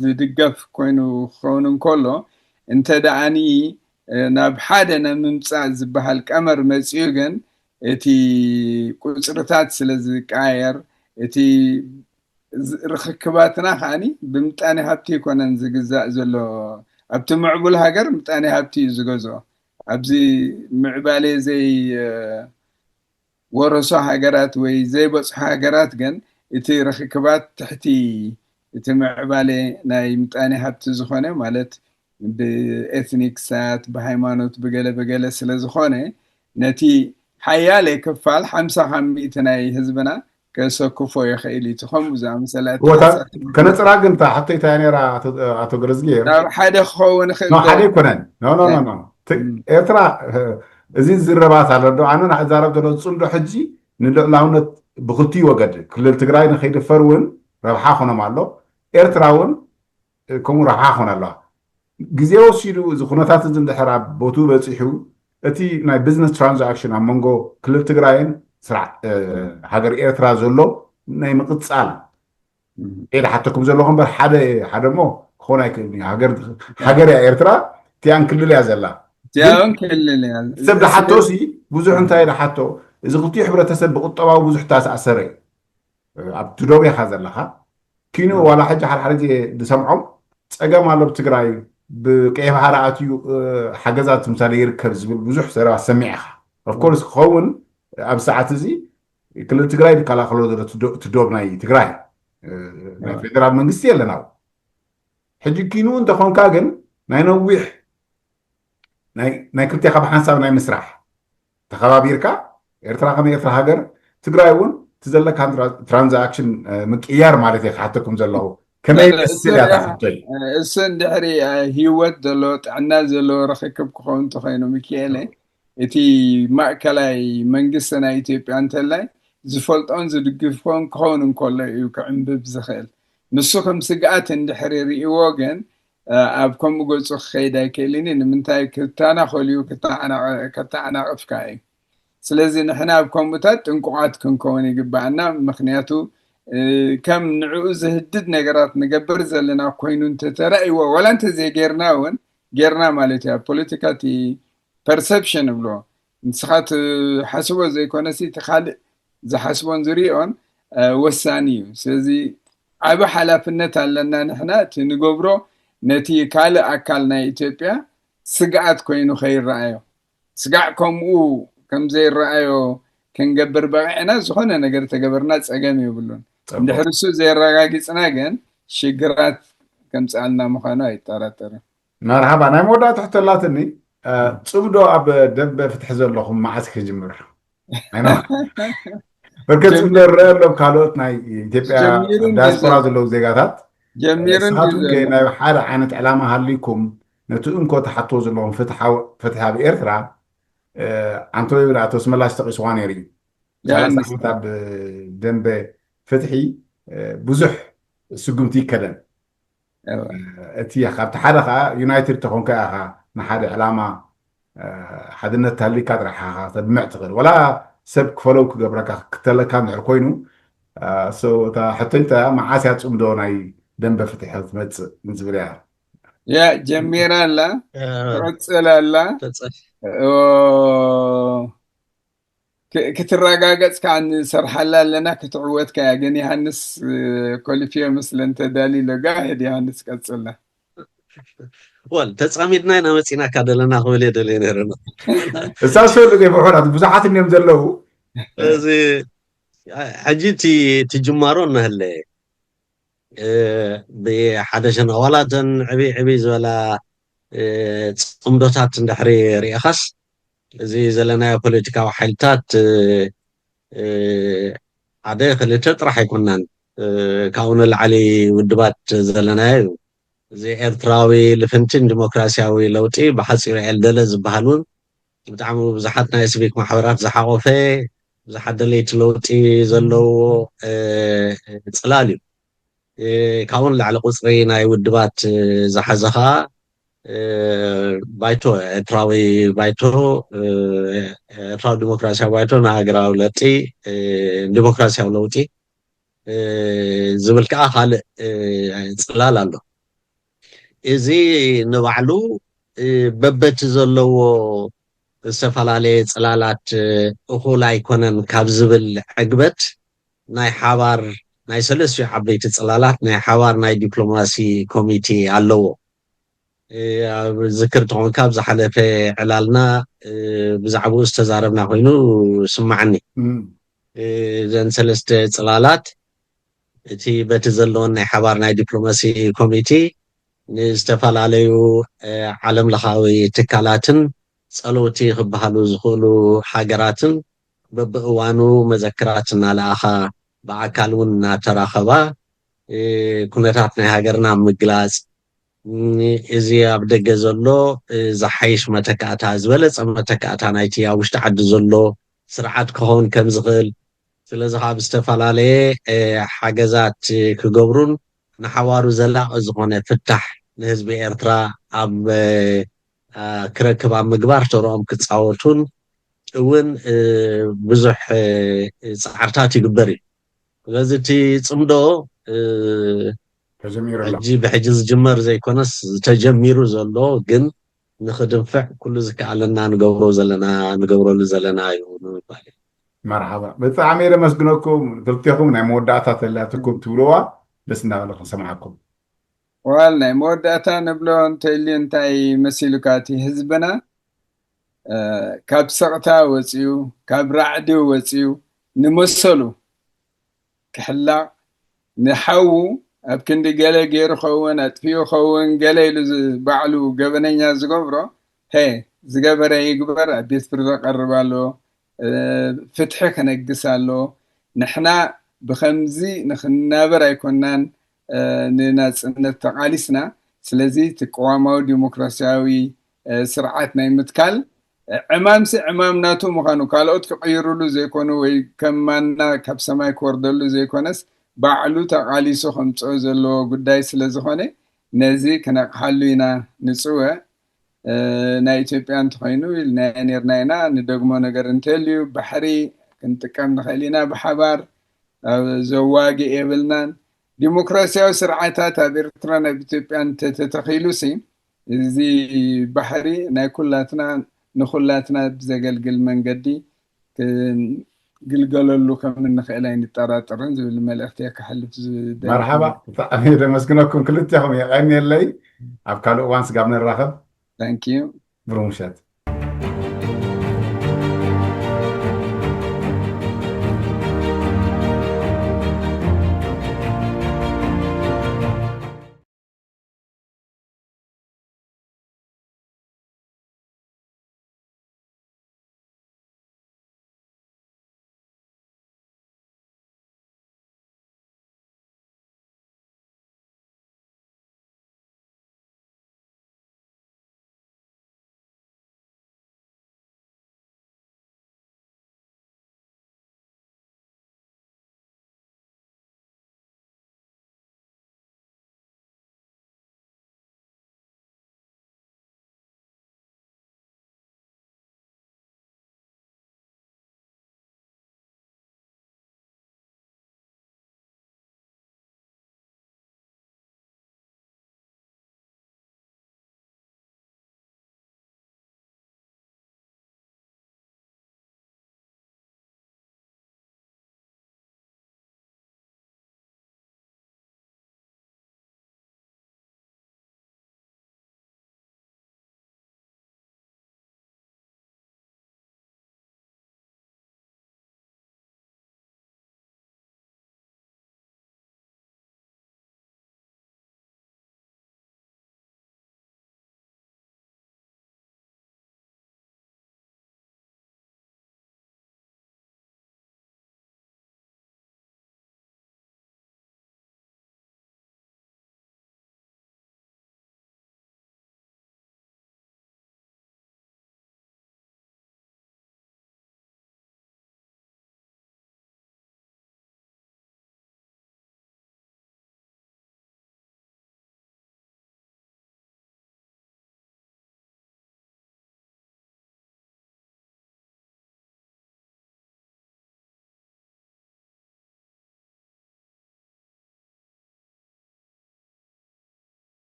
ዝድገፍ ኮይኑ ክኸውን እንከሎ እንተ ደኣኒ ናብ ሓደ ንምምፃእ ዝበሃል ቀመር መፂኡ ግን እቲ ቁፅርታት ስለ ዝቀያየር እቲ ርክክባትና ከዓኒ ብምጣኔ ሃብቲ ይኮነን ዝግዛእ ዘሎ ኣብቲ ምዕቡል ሃገር ምጣኔ ሃብቲ እዩ ዝገዝኦ ኣብዚ ምዕባለ ዘይ ወረሶ ሃገራት ወይ ዘይበፅሑ ሃገራት ግን إتي رخكبات تحتي إتي معبالي ناي متاني هابت زخونة مالت بإثنيك سات بهايمانوت بقالة سلازخونة نتي حيالي كفال 500 ناي هزبنا كسوكفو يخيلي تخم وزا مثلا وتا كانت راجل تا حتى تاني را أتو غرزجير نعم حدا خون نو حدا يكونن نو إترا إزي زربات على دو أنا نحزارب دو صندو حجي نلاونت بخلتي وقد كل التجراي نخيد فرون ربحا خونا مالو إرتراون كم ربحا خونا الله جزيرو شيرو زخونتات زند حراب بوتو بتصيحو أتي ناي بزنس ترانزاكشن أمانجو كل التجراين سرع هاجر إرترا زلو ناي مقتصال إذا حتى كم زلو هم بر حدا مو خونا يكني هاجر إرترا تيان كل اللي عزلا تيان كل اللي سبب حتى سي بزح أنت إذا حتى إذا قلتي حبرة تسبب قطبة وبزح تاس عسري أبتدوي هذا لها كينو ولا حاجة حاجة دسمعهم أجمع على بتجراي بكيف حرقاتيو حاجات مثالية يركب بزح سرا سميعها of course خون أبساعات زي كل تجراي كلا خلود تدوب ناي تجراي فيدرال منجستي ولا ناو حجي كينو أنت خون كاجن ناي نويح ناي كنت يخاف حنساب ناي مسرح تخابا بيركا إرترا كم إرترا هاجر تجراي ون تزلك هان ترانزاكشن مكيار مالتي حتىكم زلوا كما يسير تحطي السن دحري هيوت دلوت عنا زلو رخكب كون تخينو ميكيله اتي ماكلاي منجسنا ايثيوبيا انتلاي زفلطون زدغفون كون كله يكعمبب زخيل نسخم سقات دحري ريوغن ابكم غص خيدا كيلين منتاي كتانا خوليو كتانا افكاي ስለዚህ ንሕና ኣብ ኮምፒውተር ጥንቁዓት ክንከውን ይግባአና ምክንያቱ ከም ንዕኡ ዝህድድ ነገራት ንገብር ዘለና ኮይኑ እንተተራእይዎ ወላ እንተ ዘይጌርና እውን ጌርና ማለት እያ ፖለቲካቲ ፐርሰፕሽን ብሎ ንስኻት ሓስቦ ዘይኮነሲ እቲ ካልእ ዝሓስቦን ዝሪኦን ወሳኒ እዩ ስለዚ ዓብ ሓላፍነት ኣለና ንሕና እቲ ንገብሮ ነቲ ካልእ ኣካል ናይ ኢትዮጵያ ስግኣት ኮይኑ ከይረኣዮ ስጋዕ ከምኡ كم زي الرأيو كان جبر بقى ناس هنا نقدر تجبرنا تسأجمي يقولون عند حرسو زي الرجاجي سناجن شجرات كم سألنا مخاناي ترى مرحبا أنا مودا تحت اللاتني تبدو أب دب فتح زلهم مع عسك جمر أنا بركز من الرأي لو كالوت ناي تبقى داسبرا زلو زيجاتات جميرن هاتو كنا حارة عينت علامة هاليكم نتوقن كوت حطوا زلهم فتحها بإرترا أنتو يبرا توسم الله استقي سواني ري جالس نحتاب دنب فتحي بزح سقمتي كلن أتي خاب تحرق يونايتد تكون كأخا نحد علامة حدنا تهلي كادر حاها تبمعتقل ولا سبك فلوك قبرك كتلا كان عقوينو سو تا حتى انت مع عاسيات أمدوناي دنب فتحي من زبريها يا جميرا لا رتسلا لا كتراجعت كان سرحلا لنا كتعوت كأجني هنس كل فيه مثل أنت دالي لقاهد هنس كتسلا وال تساميدنا أنا مسينا كذا لنا هو اللي دلنا رنا الساسو اللي بحورات بزحات النيم زلوا زي حجتي تجمعون هلا بحدشنا ولا تن عبي ولا صمدوتات ندحري ريخس زي زلنا بوليتيكا وحيلتات عادي خليته طرح يكونن كون العلي ودبات زلنا زي إرتراوي لفنتين ديمقراسياوي لوطي بحصير عيل زبهالون بتعمل بزحتنا يسبيك محاورات زحاوفه زحد ليت لوطي زلو صلالي كون على قصري ناي ودبات زحزخا بايتو إرتراوي بايتو إرتراو ديمقراسياوي بايتو ناغراو لطي ديمقراسياوي لوطي زبلكا خالق صلالالو إزي نبعلو ببت زلو استفلالي صلالات أخولا يكونن كابزبل عقبت ناي حوار ناي سلسي حبيت صلالات ناي حوار ناي دبلوماسي كوميتي علو ذكرتهم كابز حلفة علالنا بزعبو استزاربنا خوينو سمعني زين سلسة صلالات እቲ በቲ ዘለዎን ናይ ሓባር ናይ ዲፕሎማሲ ኮሚቴ ንዝተፈላለዩ ዓለም ለኻዊ ትካላትን ጸለውቲ ክበሃሉ ዝኽእሉ ሃገራትን በብእዋኑ መዘክራት እናለኣኻ ብኣካል እውን እናተራኸባ ኩነታት ናይ ሃገርና ምግላጽ እዚ ኣብ ደገ ዘሎ ዝሓይሽ መተካእታ ዝበለጸ መተካእታ ናይቲ ኣብ ውሽጢ ዓዲ ዘሎ ስርዓት ክኸውን ከም ዝኽእል ስለዚ ካብ ዝተፈላለየ ሓገዛት ክገብሩን ንሓዋሩ ዘላቒ ዝኾነ ፍታሕ ንህዝቢ ኤርትራ ኣብ ክረክብ ኣብ ምግባር ተርኦም ክፃወቱን እውን ብዙሕ ፃዕርታት ይግበር እዩ ስለዚ እቲ ፅምዶ ሕጂ ብሕጂ ዝጅመር ዘይኮነስ ተጀሚሩ ዘሎ ግን ንኽድንፍዕ ኩሉ ዝከኣለና ንገብረሉ ዘለና እዩ ንምባል እዩ مرحبا بطعمي مسجنكم قلتيكم نعم ودعتها ثلاثكم تولوا بس نغلق نسمعكم والله مودعتا نبلو انتي انتي مسيلوكاتي حزبنا كاب سقطا وصيو كاب رعدو وصيو نمسلو كحلا نحو ابكندي غالي غير خون اتفيو خون غالي بعلو غبنيا زغبرو هي زغبره يغبر اديس فرزا قربالو فتحك نقصالو نحنا بخمزي نخنابر ايكونان ناس نتقاليسنا سلازي تقوامو ديمقراسياوي سرعاتنا يمتكال عمام ناتو مخانو كالوت كقيرولو زيكونو وي كمانا كاب سماي كوردلو زيكونس بعلو تقاليسو خمصو زلو قداي سلازخوني نزي كنقحلوينا نصوه ናይ ኢትዮጵያን ተኾይኑ ናይ ነርናይና ንደግሞ ነገር እንተልዩ ባሕሪ ክንጥቀም ንኽእል ኢና ብሓባር ዘዋጊ የብልናን ዲሞክራሲያዊ ስርዓታት ኣብ ኤርትራን ኣብ ኢትዮጵያን ተተኺሉሲ እዚ ባሕሪ ናይ ኩላትና ንኹላትና ብዘገልግል መንገዲ ግልገለሉ ከም እንኽእል ኣይንጠራጠርን ዝብል መልእኽቲ ከሕልፍ مرحبا ብጣዕሚ ደመስግነኩም ክልቲኹም የቐኒ የለይ ኣብ ካልእ እዋን ስጋብ ንራኸብ Thank you. برمشات